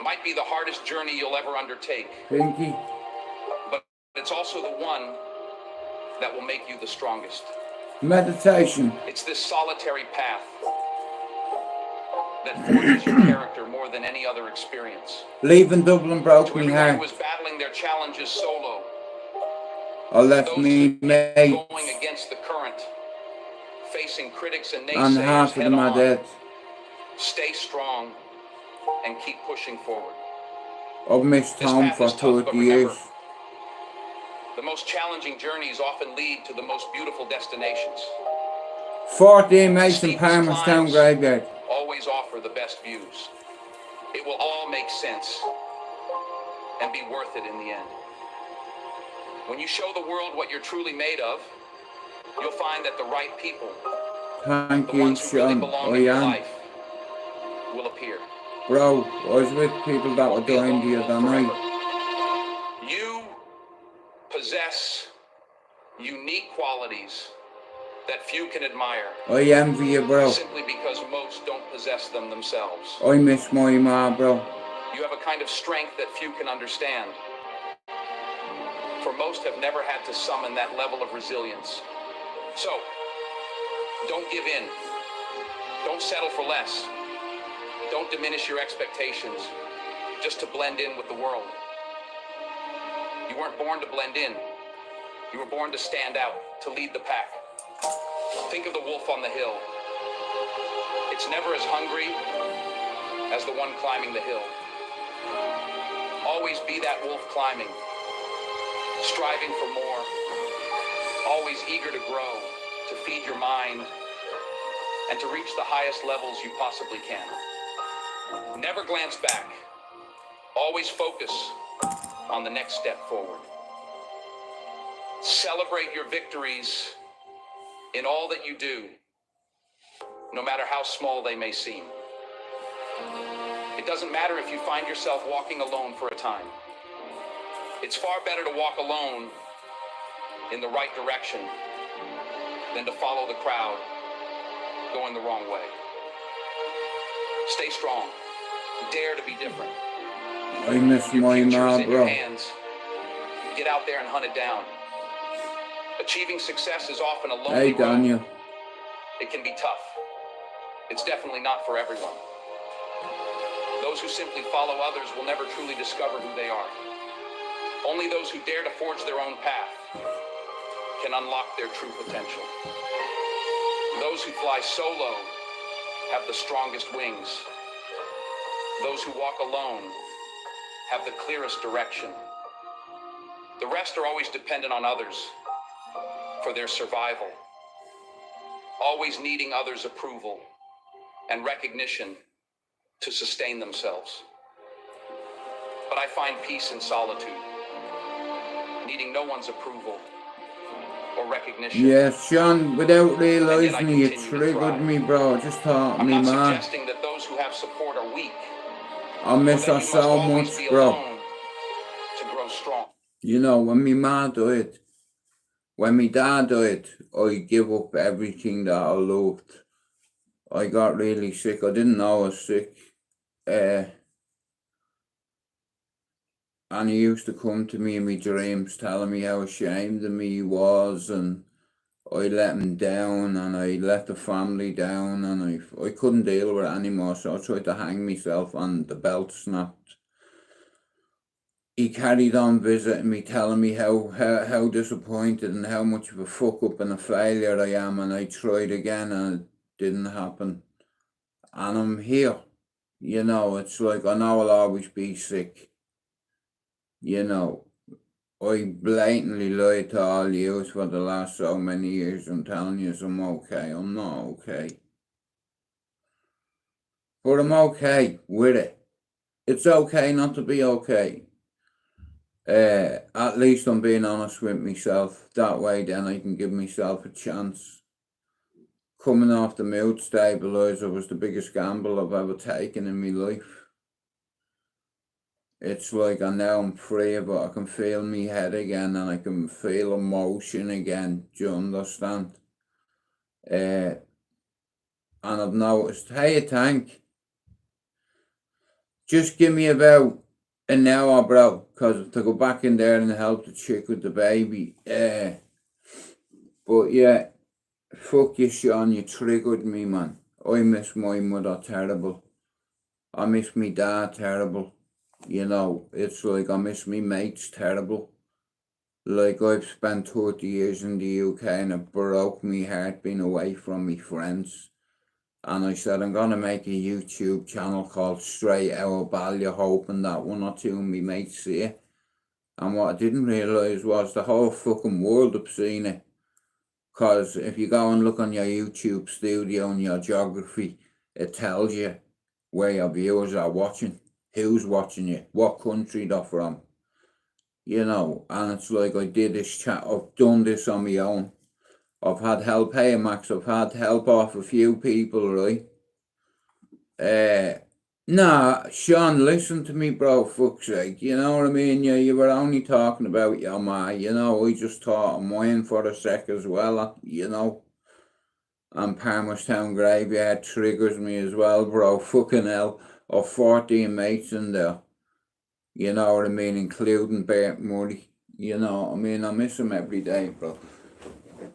might be the hardest journey you'll ever undertake, Pinky. but it's also the one that will make you the strongest. Meditation. It's this solitary path that forges your character more than any other experience. Leaving Dublin broke To me everyone who heart. was battling their challenges solo, I left those me mates going against the current, facing critics and and naysayers half of head them are on, dead. stay strong and keep pushing forward. I've missed This home path for is tough, 30 but remember, years. the most challenging journeys often lead to the most beautiful destinations. 14 Mason Steepest Palmerstown climbs graveyard. always offer the best views. It will all make sense and be worth it in the end. When you show the world what you're truly made of, you'll find that the right people, Thank the you, ones who really Sean. belong I in your am. life, will appear. Bro, I was with people that were Won't be dying alone the other forever. night. You possess unique qualities that few can admire, I envy you, bro. simply because most don't possess them themselves. I miss my ma, bro. You have a kind of strength that few can understand, for most have never had to summon that level of resilience. So, don't give in. Don't settle for less. Don't diminish your expectations just to blend in with the world. You weren't born to blend in. You were born to stand out, to lead the pack. Think of the wolf on the hill. It's never as hungry as the one climbing the hill. Always be that wolf climbing, striving for more, always eager to grow, to feed your mind, and to reach the highest levels you possibly can. Never glance back. Always focus on the next step forward. Celebrate your victories in all that you do, no matter how small they may seem. It doesn't matter if you find yourself walking alone for a time. It's far better to walk alone in the right direction than to follow the crowd going the wrong way. Stay strong. Dare to be different. I miss Your my future ma, is in your bro. hands. Get out there and hunt it down. Achieving success is often a lonely Hey, road. Daniel. It can be tough. It's definitely not for everyone. Those who simply follow others will never truly discover who they are. Only those who dare to forge their own path can unlock their true potential. Those who fly solo have the strongest wings. Those who walk alone have the clearest direction. The rest are always dependent on others for their survival, always needing others' approval and recognition to sustain themselves. But I find peace in solitude, needing no one's approval or recognition. Yeah, Sean, without And yet I realising you continue to triggered thrive. me, bro. I just thought I'm me, not ma. suggesting that those who have support are weak, I or miss that her you must so always much, be bro. alone to grow strong. You know, when me ma died, when me dad died, I gave up everything that I loved. I got really sick. I didn't know I was sick. And he used to come to me in my dreams telling me how ashamed of me he was and I let him down and I let the family down, and I couldn't deal with it anymore, so I tried to hang myself and the belt snapped. He carried on visiting me, telling me how disappointed and how much of a fuck up and a failure I am, and I tried again and it didn't happen. And I'm here. You know, it's like I know I'll always be sick. You know, I blatantly lied to all you for the last so many years. I'm telling you I'm okay. I'm not okay. But I'm okay with it. It's okay not to be okay. At least I'm being honest with myself. That way then I can give myself a chance. Coming off the mood stabilizer was the biggest gamble I've ever taken in my life. It's like I know I'm free, but I can feel my head again and I can feel emotion again. Do you understand? And I've noticed, hey, Tank, just give me about an hour, bro, because to go back in there and help the chick with the baby. But yeah, fuck you, Sean, you triggered me, man. I miss my mother terrible. I miss me dad terrible. You know, it's like I miss me mates terrible. Like I've spent 30 years in the UK and it broke me heart being away from me friends. And I said, I'm going to make a YouTube channel called STRAIGHTOUTTABALLYER, hoping that one or two of me mates see it. And what I didn't realise was the whole fucking world have seen it. Because if you go and look on your YouTube studio and your geography, it tells you where your viewers are watching, who's watching you, what country they're from. You know, and it's like I did this chat, I've done this on my own. I've had help, hey Max, I've had help off a few people, right? Nah, Sean, listen to me, bro, fuck's sake, you know what I mean? Yeah, you were only talking about your ma, you know, I just thought of mine for a sec as well, you know? And Palmerstown Graveyard triggers me as well, bro, fucking hell, I've 14 mates in there. You know what I mean, including Bert Murray. You know what I mean, I miss him every day, bro.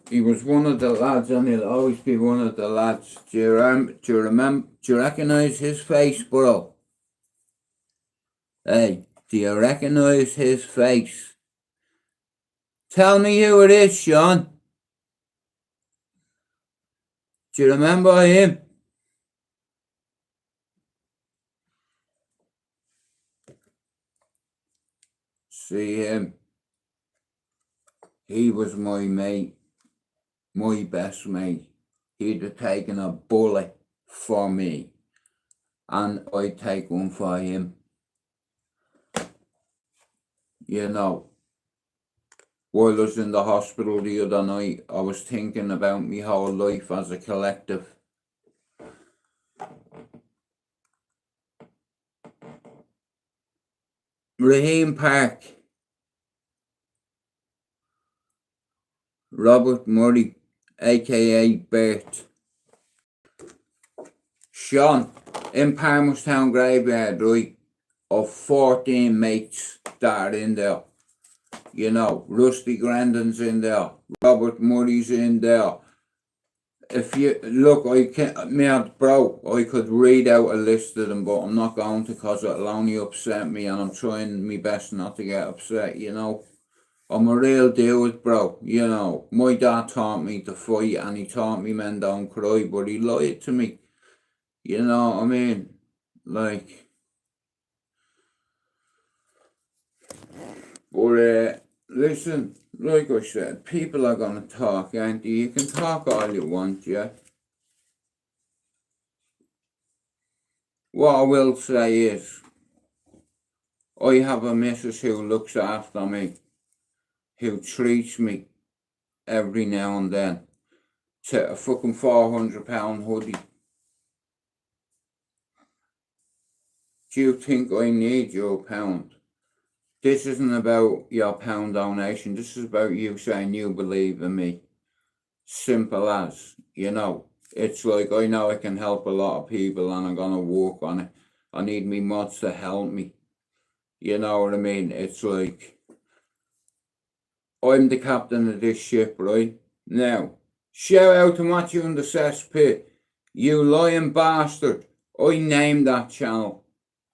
He was one of the lads and he'll always be one of the lads. Do you recognise his face, bro? Hey, do you recognise his face? Tell me who it is, Sean. Do you remember him? See him? He was my mate, my best mate. He'd have taken a bullet for me, and I'd take one for him. You know, while I was in the hospital the other night, I was thinking about my whole life as a collective. Raheem Park, Robert Murray, aka Bert, Sean, in Palmerstown Graveyard, right, of 14 mates that are in there. You know, Rusty Grandin's in there, Robert Murray's in there. If you look, I could read out a list of them, but I'm not going to because it'll only upset me, and I'm trying my best not to get upset, you know. I'm a real dude, bro, you know. My dad taught me to fight and he taught me men don't cry, but he lied to me. You know what I mean? Like, but listen, like I said, people are gonna talk, ain't they? You can talk all you want, yeah. What I will say is, I have a missus who looks after me, who treats me every now and then to a fucking £400 hoodie. Do you think I need your pound? This isn't about your pound donation. This is about you saying you believe in me. Simple as, you know. It's like I know I can help a lot of people and I'm going to work on it. I need me mods to help me. You know what I mean? It's like, I'm the captain of this ship, right? Now, Shout out to Matthew in the cesspit. You lying bastard. I named that channel.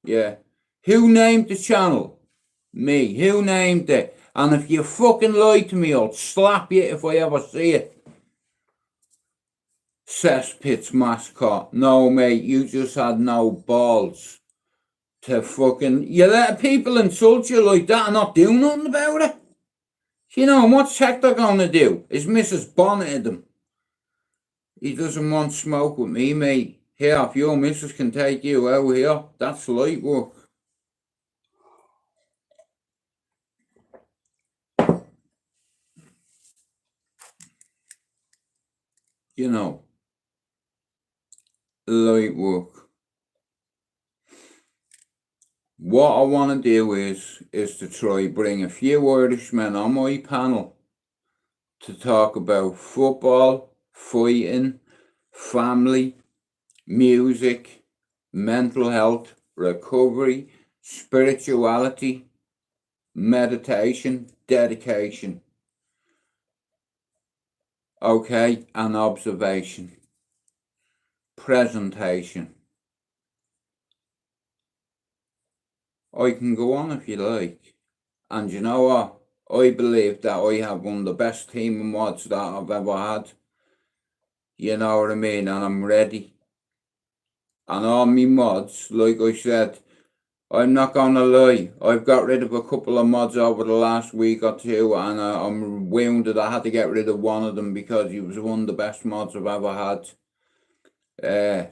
Yeah. Who named the channel? Me. Who named it? And if you fucking lie to me, I'll slap you if I ever see it. Cesspit's mascot. No, mate, you just had no balls to fucking... You let people insult you like that and not do nothing about it? You know, what's Hector gonna do? Is Mrs. Bonnet them? He doesn't want smoke with me, mate. Here, if your missus can take you out here, that's light work. You know, light work. What I want to do is to try bring a few Irishmen on my panel to talk about football, fighting, family, music, mental health, recovery, spirituality, meditation, dedication, okay, and observation, presentation. I can go on if you like. And you know what? I believe that I have one of the best team of mods that I've ever had. You know what I mean? And I'm ready. And all me mods, like I said, I'm not gonna lie, I've got rid of a couple of mods over the last week or two, and I'm wounded. I had to get rid of one of them because he was one of the best mods I've ever had.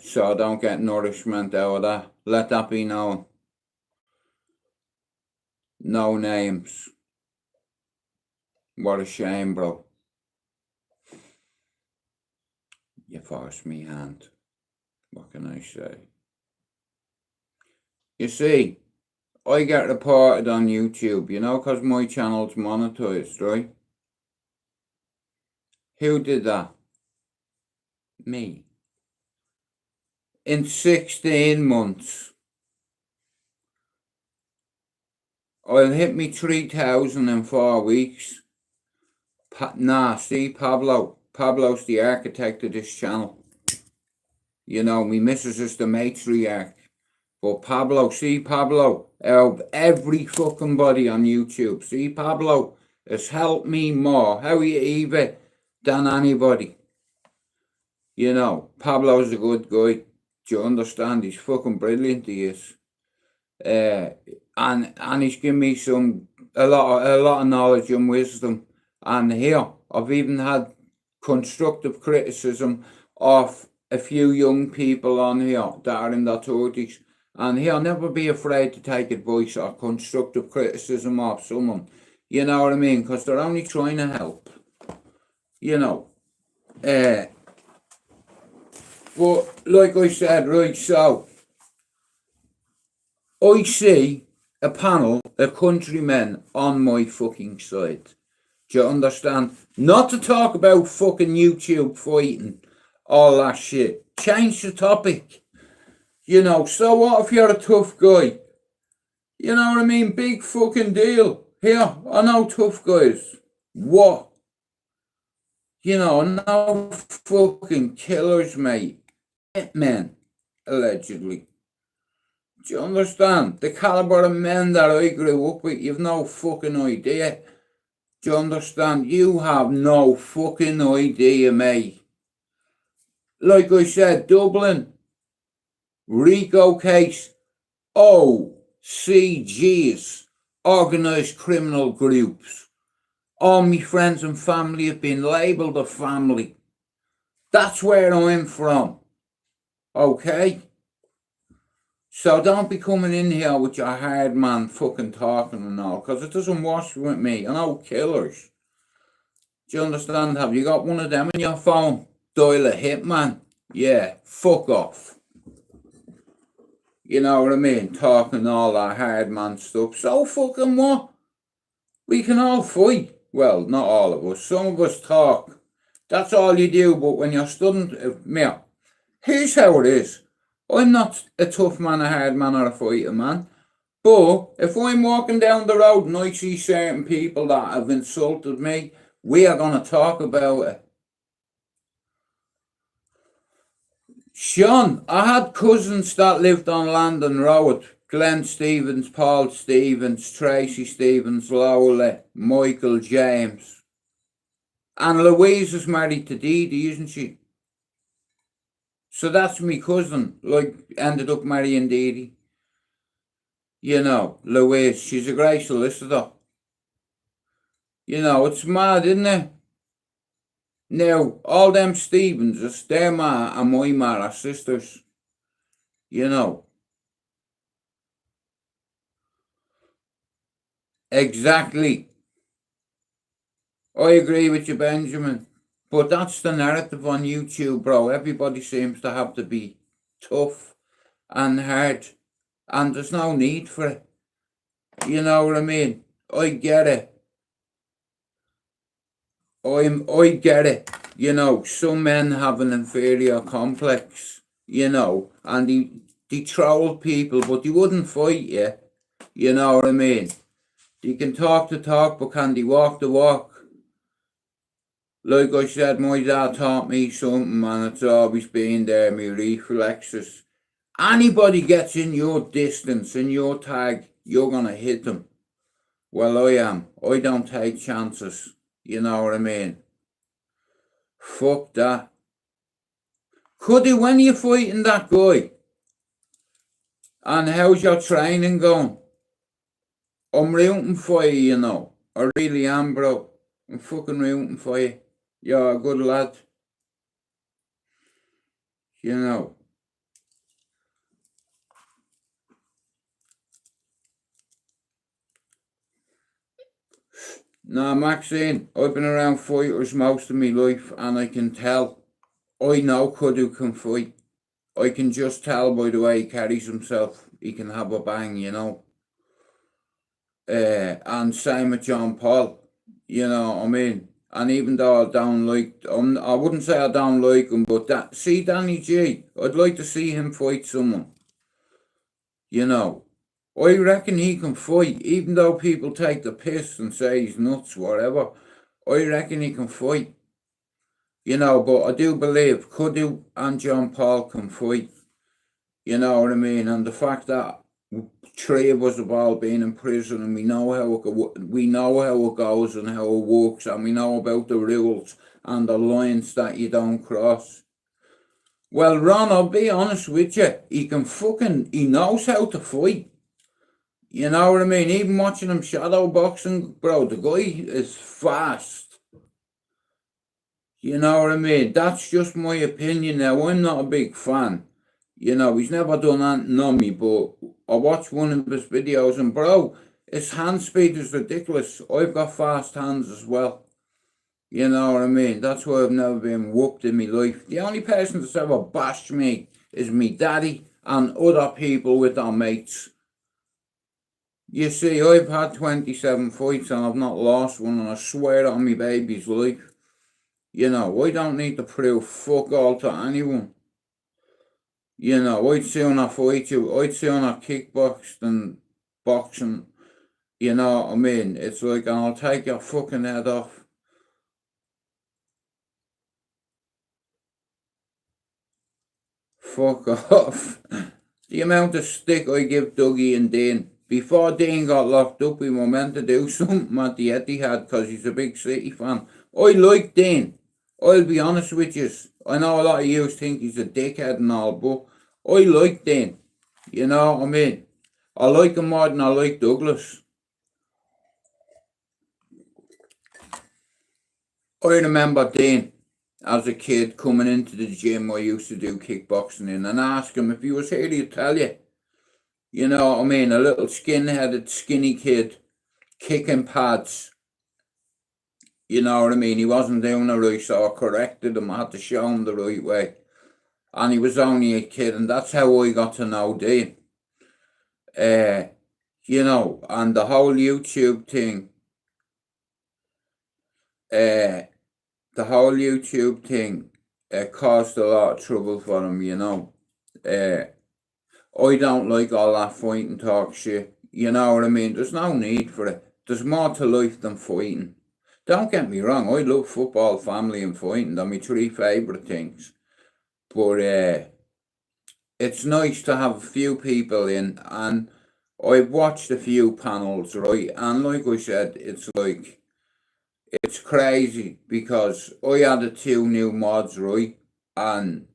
So I don't get nourishment out of that. Let that be known. No names. What a shame, bro. You forced me hand. What can I say? You see, I get reported on YouTube, you know, because my channel's monetized, right? Who did that? Me. In 16 months, I'll hit me 3,000 in 4 weeks. See, Pablo's the architect of this channel. You know, me missus is the matriarch. But Pablo, every fucking body on YouTube, see, Pablo has helped me more, how you even, than anybody. You know, Pablo's a good guy. Do you understand? He's fucking brilliant, he is. And he's given me a lot of knowledge and wisdom. And here, I've even had constructive criticism of a few young people on here that are in their 30s. And here, never be afraid to take advice or constructive criticism off someone. You know what I mean? Because they're only trying to help. You know. But, like I said, right, so, I see a panel of countrymen on my fucking side. Do you understand? Not to talk about fucking YouTube fighting, all that shit. Change the topic. You know, so what if you're a tough guy? You know what I mean? Big fucking deal. Here, I know tough guys. What? You know, no fucking killers, mate. Hitmen, allegedly. Do you understand? The caliber of men that I grew up with, you've no fucking idea. Do you understand? You have no fucking idea, mate. Like I said, Dublin, RICO case, OCGs, organised criminal groups. All my friends and family have been labelled a family. That's where I'm from. Okay? So don't be coming in here with your hard man fucking talking and all, because it doesn't wash with me. I know killers. Do you understand? Have you got one of them in your phone? Dial a hitman. Yeah, fuck off. You know what I mean? Talking all that hard man stuff. So fucking what? We can all fight. Well, not all of us. Some of us talk. That's all you do. But when you're studying, here's how it is. I'm not a tough man, a hard man, or a fighter man. But if I'm walking down the road and I see certain people that have insulted me, we are going to talk about it. Sean, I had cousins that lived on Landon Road. Glenn Stevens, Paul Stevens, Tracy Stevens, Lola, Michael James. And Louise is married to Dee Dee, isn't she? So that's me cousin, like, ended up marrying Dee Dee. You know, Louise, she's a great solicitor. You know, it's mad, isn't it? Now, all them Stevenses, their ma and my ma are sisters. You know. Exactly. I agree with you, Benjamin. But that's the narrative on YouTube, bro. Everybody seems to have to be tough and hard. And there's no need for it. You know what I mean? I get it. I get it. You know, some men have an inferior complex, you know, and they troll people, but they wouldn't fight you. You know what I mean? They can talk the talk, but can they walk the walk? Like I said, my dad taught me something, and it's always been there, my reflexes. Anybody gets in your distance, in your tag, you're going to hit them. Well, I am. I don't take chances. You know what I mean? Fuck that. Cuddy, when you're fighting that guy, and how's your training going? I'm rooting for you, you know. I really am, bro. I'm fucking rooting for you. You're a good lad. You know. Now, Maxine, I've been around fighters most of my life, and I can tell. I know Cuddy can fight. I can just tell by the way he carries himself. He can have a bang, you know. And same with John Paul. You know what I mean? And even though I don't like, I wouldn't say I don't like him, but see Danny G, I'd like to see him fight someone. You know, I reckon he can fight, even though people take the piss and say he's nuts, whatever. I reckon he can fight. You know, but I do believe Cuddy and John Paul can fight. You know what I mean? And the fact that three of us have all been in prison, and we know how it goes and how it works, and we know about the rules and the lines that you don't cross. Well, Ron, I'll be honest with you, he knows how to fight. You know what I mean? Even watching him shadow boxing, bro, the guy is fast. You know what I mean? That's just my opinion now. I'm not a big fan. You know, he's never done anything on me, but I watched one of his videos, and bro, his hand speed is ridiculous. I've got fast hands as well. You know what I mean? That's why I've never been whooped in my life. The only person that's ever bashed me is me daddy and other people with their mates. You see, I've had 27 fights and I've not lost one, and I swear on my baby's life. You know, I don't need to prove fuck all to anyone. You know, I'd sooner fight you. I'd sooner kickbox than boxing. You know what I mean? It's like, and I'll take your fucking head off. Fuck off. The amount of stick I give Dougie and Dean. Before Dean got locked up, we were meant to do something at the Etihad because he's a big City fan. I like Dean. I'll be honest with you. I know a lot of you think he's a dickhead and all, but I like Dean. You know what I mean? I like him more than I like Douglas. I remember Dean as a kid coming into the gym I used to do kickboxing in, and ask him if he was here, he'd tell you. You know what I mean? A little skin-headed, skinny kid kicking pads. You know what I mean? He wasn't doing it right, so I corrected him. I had to show him the right way. And he was only a kid, and that's how I got to know Dean. You know, and the whole YouTube thing, caused a lot of trouble for him, you know. I don't like all that fighting talk shit. You know what I mean? There's no need for it. There's more to life than fighting. Don't get me wrong, I love football, family and fighting. They're my three favourite things. But it's nice to have a few people in, and I've watched a few panels, right? And like I said, it's crazy because I added 2 new mods, right? And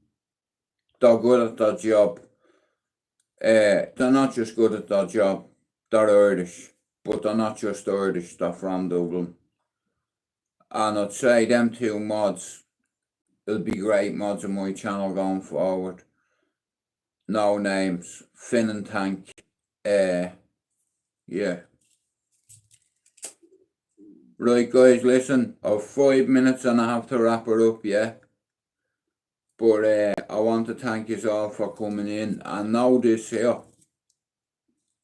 they're good at their job. They're not just good at their job, they're Irish, but they're not just Irish, they're from Dublin. And I'd say them 2 mods will be great mods on my channel going forward. No names, Finn and Tank. Yeah. Right, guys, listen, I've 5 minutes and I have to wrap it up, yeah? But I want to thank you all for coming in. And now this here,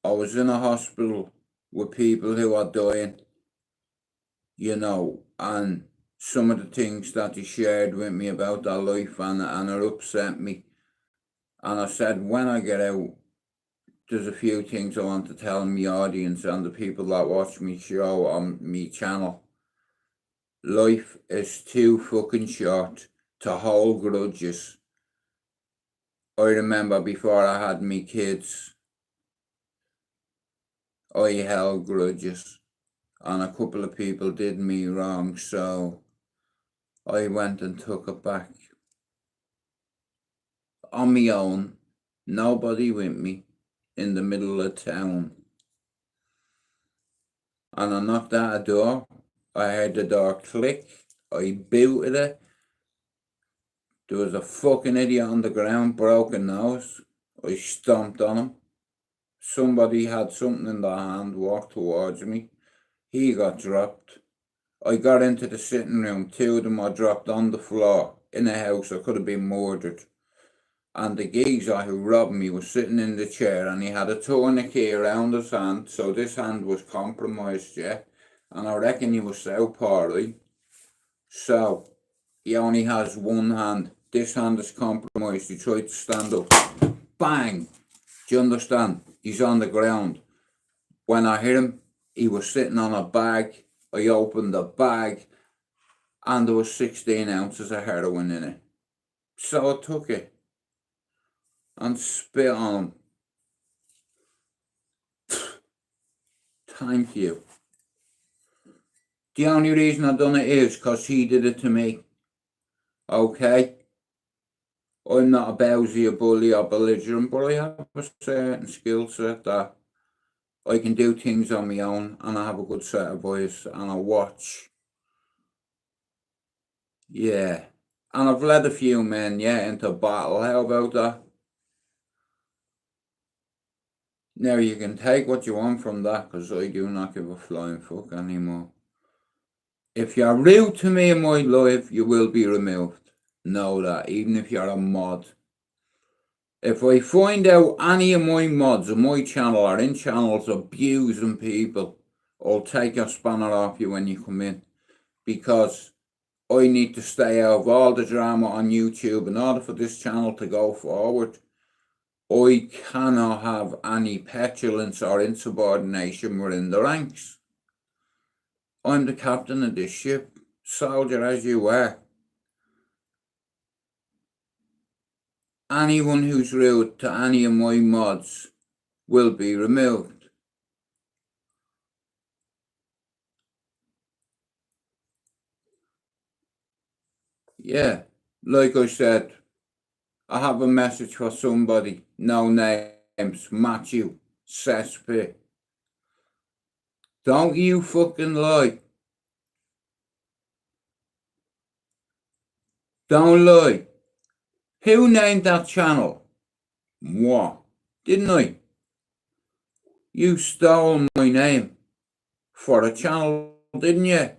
I was in a hospital with people who are dying, you know, and some of the things that they shared with me about their life, and it upset me. And I said, when I get out, there's a few things I want to tell my audience and the people that watch me show on me channel. Life is too fucking short to hold grudges. I remember before I had me kids, I held grudges, and a couple of people did me wrong, so I went and took it back. On my own, nobody with me, in the middle of town. And I knocked at a door. I heard the door click. I booted it. There was a fucking idiot on the ground, broken nose. I stomped on him. Somebody had something in their hand, walked towards me. He got dropped. I got into the sitting room. 2 of them were dropped on the floor in a house. I could have been murdered. And the geezer who robbed me was sitting in the chair, and he had a tourniquet around his hand, so this hand was compromised, yeah? And I reckon he was southpaw, right? So, he only has one hand. This hand is compromised. He tried to stand up. Bang! Do you understand? He's on the ground. When I hit him, he was sitting on a bag. I opened the bag, and there was 16 ounces of heroin in it. So I took it and spit on him. Thank you. The only reason I done it is because he did it to me. Okay? I'm not a bowsy, a bully, or belligerent, but I have a certain skill set that I can do things on my own, and I have a good set of voice, and I watch. Yeah. And I've led a few men, yeah, into battle. How about that? Now, you can take what you want from that, because I do not give a flying fuck anymore. If you're rude to me in my life, you will be removed. Know that, even if you're a mod. If I find out any of my mods on my channel or in channels abusing people, I'll take your spanner off you when you come in. Because I need to stay out of all the drama on YouTube in order for this channel to go forward. I cannot have any petulance or insubordination within the ranks. I'm the captain of this ship, soldier as you are. Anyone who's rude to any of my mods will be removed. Yeah, like I said, I have a message for somebody. No names. Matthew, cesspit. Don't you fucking lie. Don't lie. Who named that channel? Moi. Didn't I? You stole my name for a channel, didn't you?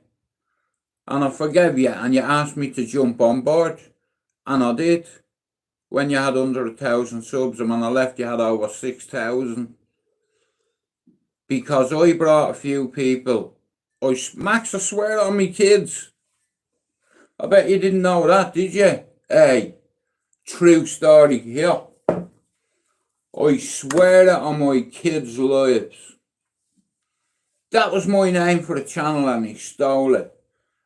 And I forgave you, and you asked me to jump on board. And I did. When you had under 1,000 subs, and when I left you had over 6,000. Because I brought a few people. Max, I swear on me kids. I bet you didn't know that, did you? Hey, true story here. I swear it on my kids' lives. That was my name for the channel, and he stole it.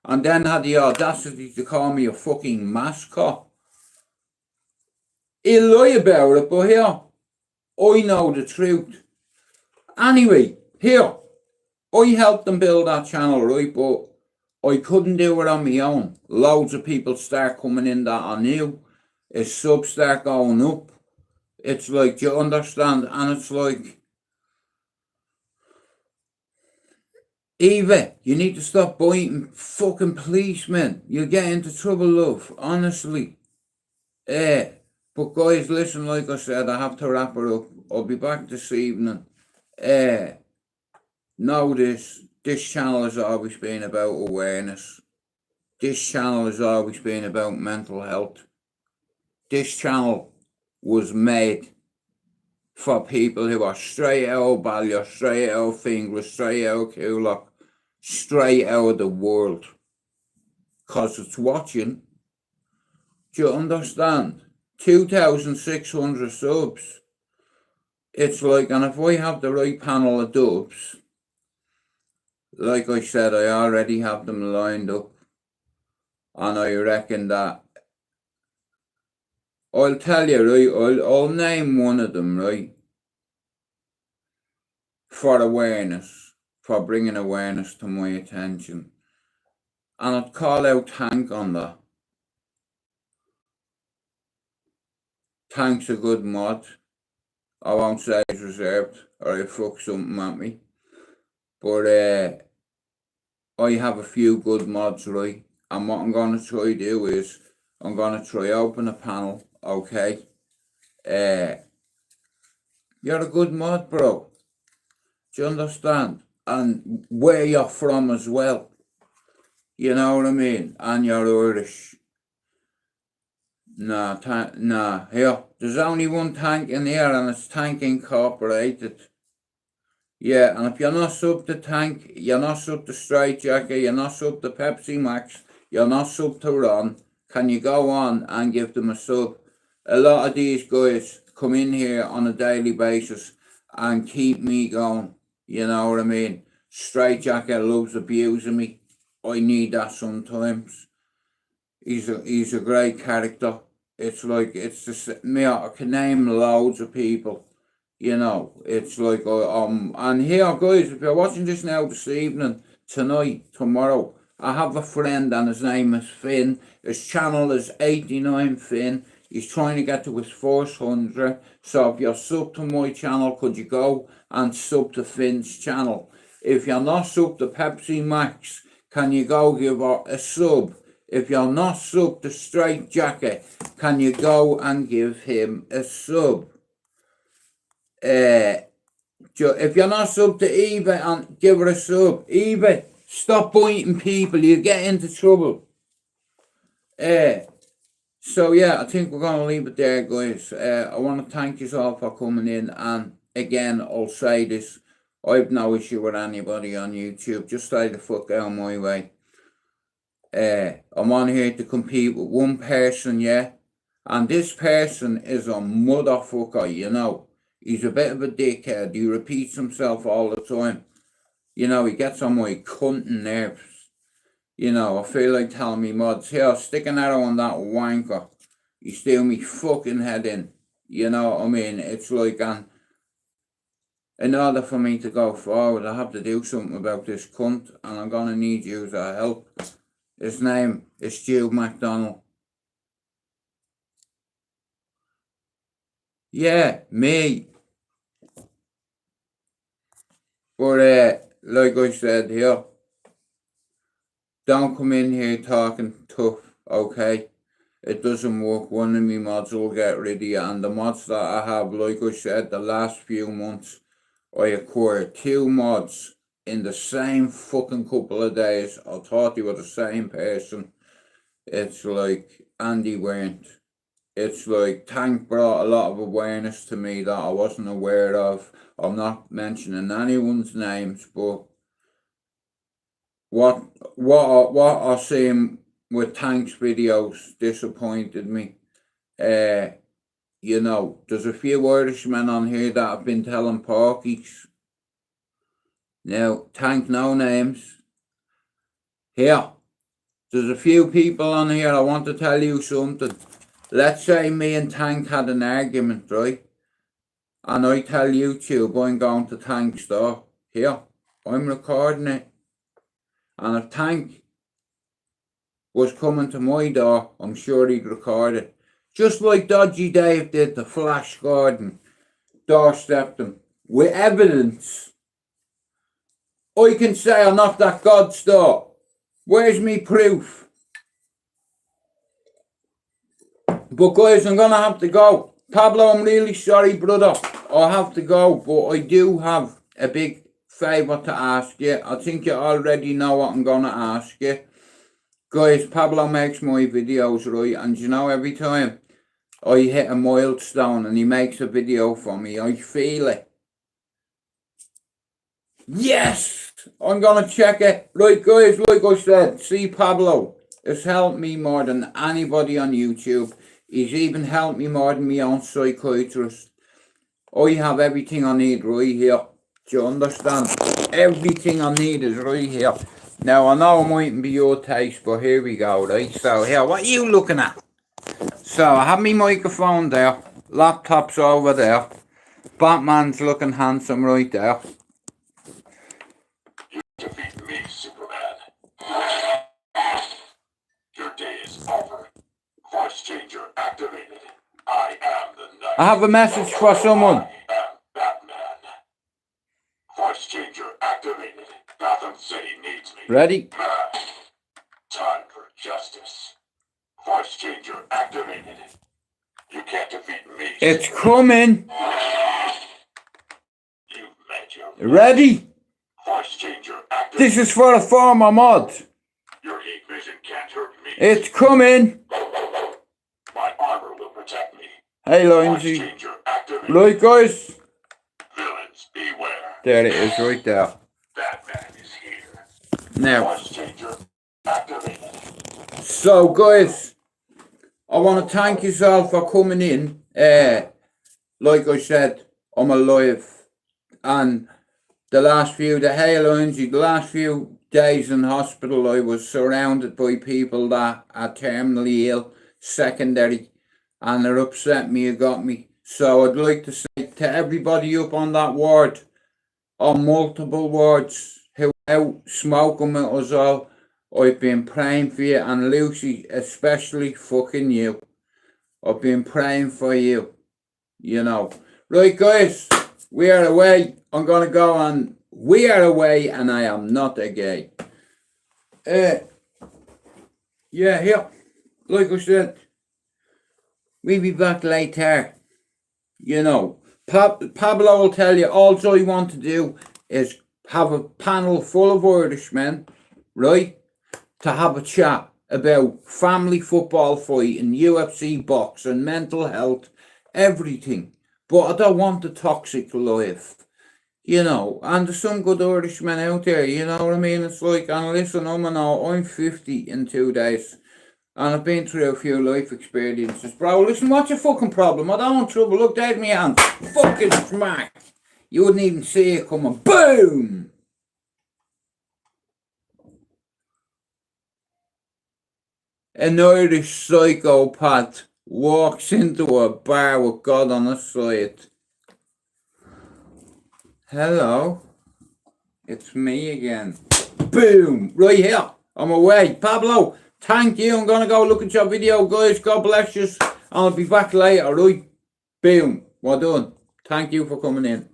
And then had the audacity to call me a fucking mascot. He'll lie about it, but here, I know the truth. Anyway, here, I helped them build that channel, right, but I couldn't do it on my own. Loads of people start coming in that I knew. His subs start going up. It's like, do you understand? And it's like, Eva, you need to stop biting fucking policemen. You'll get into trouble, love, honestly. But guys, listen, like I said, I have to wrap it up. I'll be back this evening. Know this channel has always been about awareness. This channel has always been about mental health. This channel was made for people who are straight out of Ballier, straight out of Finglas, straight out of Coolock, straight out of the world. Because it's watching. Do you understand? 2,600 subs. It's like, and if I have the right panel of dubs, like I said, I already have them lined up. And I reckon that, I'll tell you, right, I'll name one of them, right, for awareness, for bringing awareness to my attention. And I'd call out Tank on that. Tank's a good mod. I won't say it's reserved, or he'll fuck something at me. But I have a few good mods, right? And what I'm going to try do is, I'm going to try open a panel, okay? You're a good mod, bro. Do you understand? And where you're from as well. You know what I mean? And you're Irish. Nah, here. There's only one Tank in here, and it's Tank Incorporated. Yeah, and if you're not sub to Tank, you're not sub to Straight Jacket, you're not sub to Pepsi Max, you're not sub to Ron, can you go on and give them a sub? A lot of these guys come in here on a daily basis and keep me going. You know what I mean? Straight Jacket loves abusing me. I need that sometimes. He's a great character. It's like, it's just me. I can name loads of people. You know, it's like, and here, guys, if you're watching this now this evening, tonight, tomorrow, I have a friend and his name is Finn. His channel is 89 Finn. He's trying to get to his first 100. So if you're sub to my channel, could you go and sub to Finn's channel? If you're not sub to Pepsi Max, can you go give her a sub? If you're not sub to Straight Jacket, can you go and give him a sub? If you're not sub to Eva, and give her a sub. Eva, stop biting people, you get into trouble. So yeah, I think we're going to leave it there, guys. I want to thank you all for coming in, and again, I'll say this, I've no issue with anybody on YouTube, just stay the fuck out of my way. I'm on here to compete with one person, yeah, and this person is a motherfucker, you know. He's a bit of a dickhead. He repeats himself all the time. You know, he gets on my cunting nerves. You know, I feel like telling me mods, here, stick an arrow on that wanker. He's steal me fucking head in. You know what I mean? It's like, in order for me to go forward, I have to do something about this cunt, and I'm going to need you to help. His name is Stu McDonald. Yeah, me. But like I said here, don't come in here talking tough, okay? It doesn't work. One of me mods will get rid of you, and the mods that I have, like I said, the last few months, I acquired 2 mods in the same fucking couple of days. I thought they were the same person. It's like, Andy weren't. It's like, Tank brought a lot of awareness to me that I wasn't aware of. I'm not mentioning anyone's names, but what I seen with Tank's videos disappointed me. You know, there's a few Irishmen on here that have been telling porkies. Now, Tank no names. Here, there's a few people on here, I want to tell you something. let's say me and Tank had an argument, right? And I tell YouTube I'm going to Tank's store. Here, I'm recording it. And if Tank was coming to my door, I'm sure he'd record it. Just like Dodgy Dave did to Flash Gordon, doorstepped him with evidence. I can say I knocked at God's door. Where's me proof? But guys, I'm gonna have to go. Pablo, I'm really sorry, brother. I have to go, but I do have a big favour to ask you. I think you already know what I'm gonna ask you. Guys, Pablo makes my videos, right? And you know, every time I hit a milestone and he makes a video for me, I feel it. Yes! I'm gonna check it. Right, guys, like I said, see Pablo has helped me more than anybody on YouTube. He's even helped me more than my own psychiatrist. I have everything I need right here. Do you understand? Everything I need is right here. Now, I know it mightn't be your taste, but here we go, right? So, here, what are you looking at? So, I have my microphone there. Laptop's over there. Batman's looking handsome right there. You defeat me, Superman. Your day is over. Voice changer activated. I am the Knight. I have a message for someone. I am Batman. Voice changer activated. Gotham City needs me. Ready? Time for justice. Voice changer activated. You can't defeat me. It's coming. You've met your Ready? voice changer activated. This is for a former mod. Your heat vision can't hurt me. It's coming. My armor will protect me. Hey, Voice Lindsay. changer activated. Right, guys. Villains beware. There it is, right there. Batman is here. Now, Voice changer activated. so guys, I want to thank yourself for coming in. Like I said, I'm alive. And the last few days in hospital, I was surrounded by people that are terminally ill, secondary, and it upset me, it got me. So I'd like to say to everybody up on that ward, on multiple wards, who are out smoking with us all, I've been praying for you, and Lucy, especially fucking you. I've been praying for you, you know. Right, guys, we are away. I'm going to go on. We are away, and I am not a gay. Yeah, here. Like I said, we'll be back later. You know, Pablo will tell you, all I want to do is have a panel full of Irishmen, right? To have a chat about family football fighting, UFC boxing, mental health, everything. But I don't want the toxic life, you know. And there's some good Irishmen out there, you know what I mean? It's like, and listen, I'm 50 in 2 days. And I've been through a few life experiences. Bro, listen, what's your fucking problem? I don't want trouble. Look, there's me hand. Fucking smack. You wouldn't even see it coming. Boom! An Irish psychopath walks into a bar with God on his side. Hello. It's me again. Boom! Right here. I'm away. Pablo, thank you. I'm going to go look at your video, guys. God bless you. I'll be back later, right? Boom. Well done. Thank you for coming in.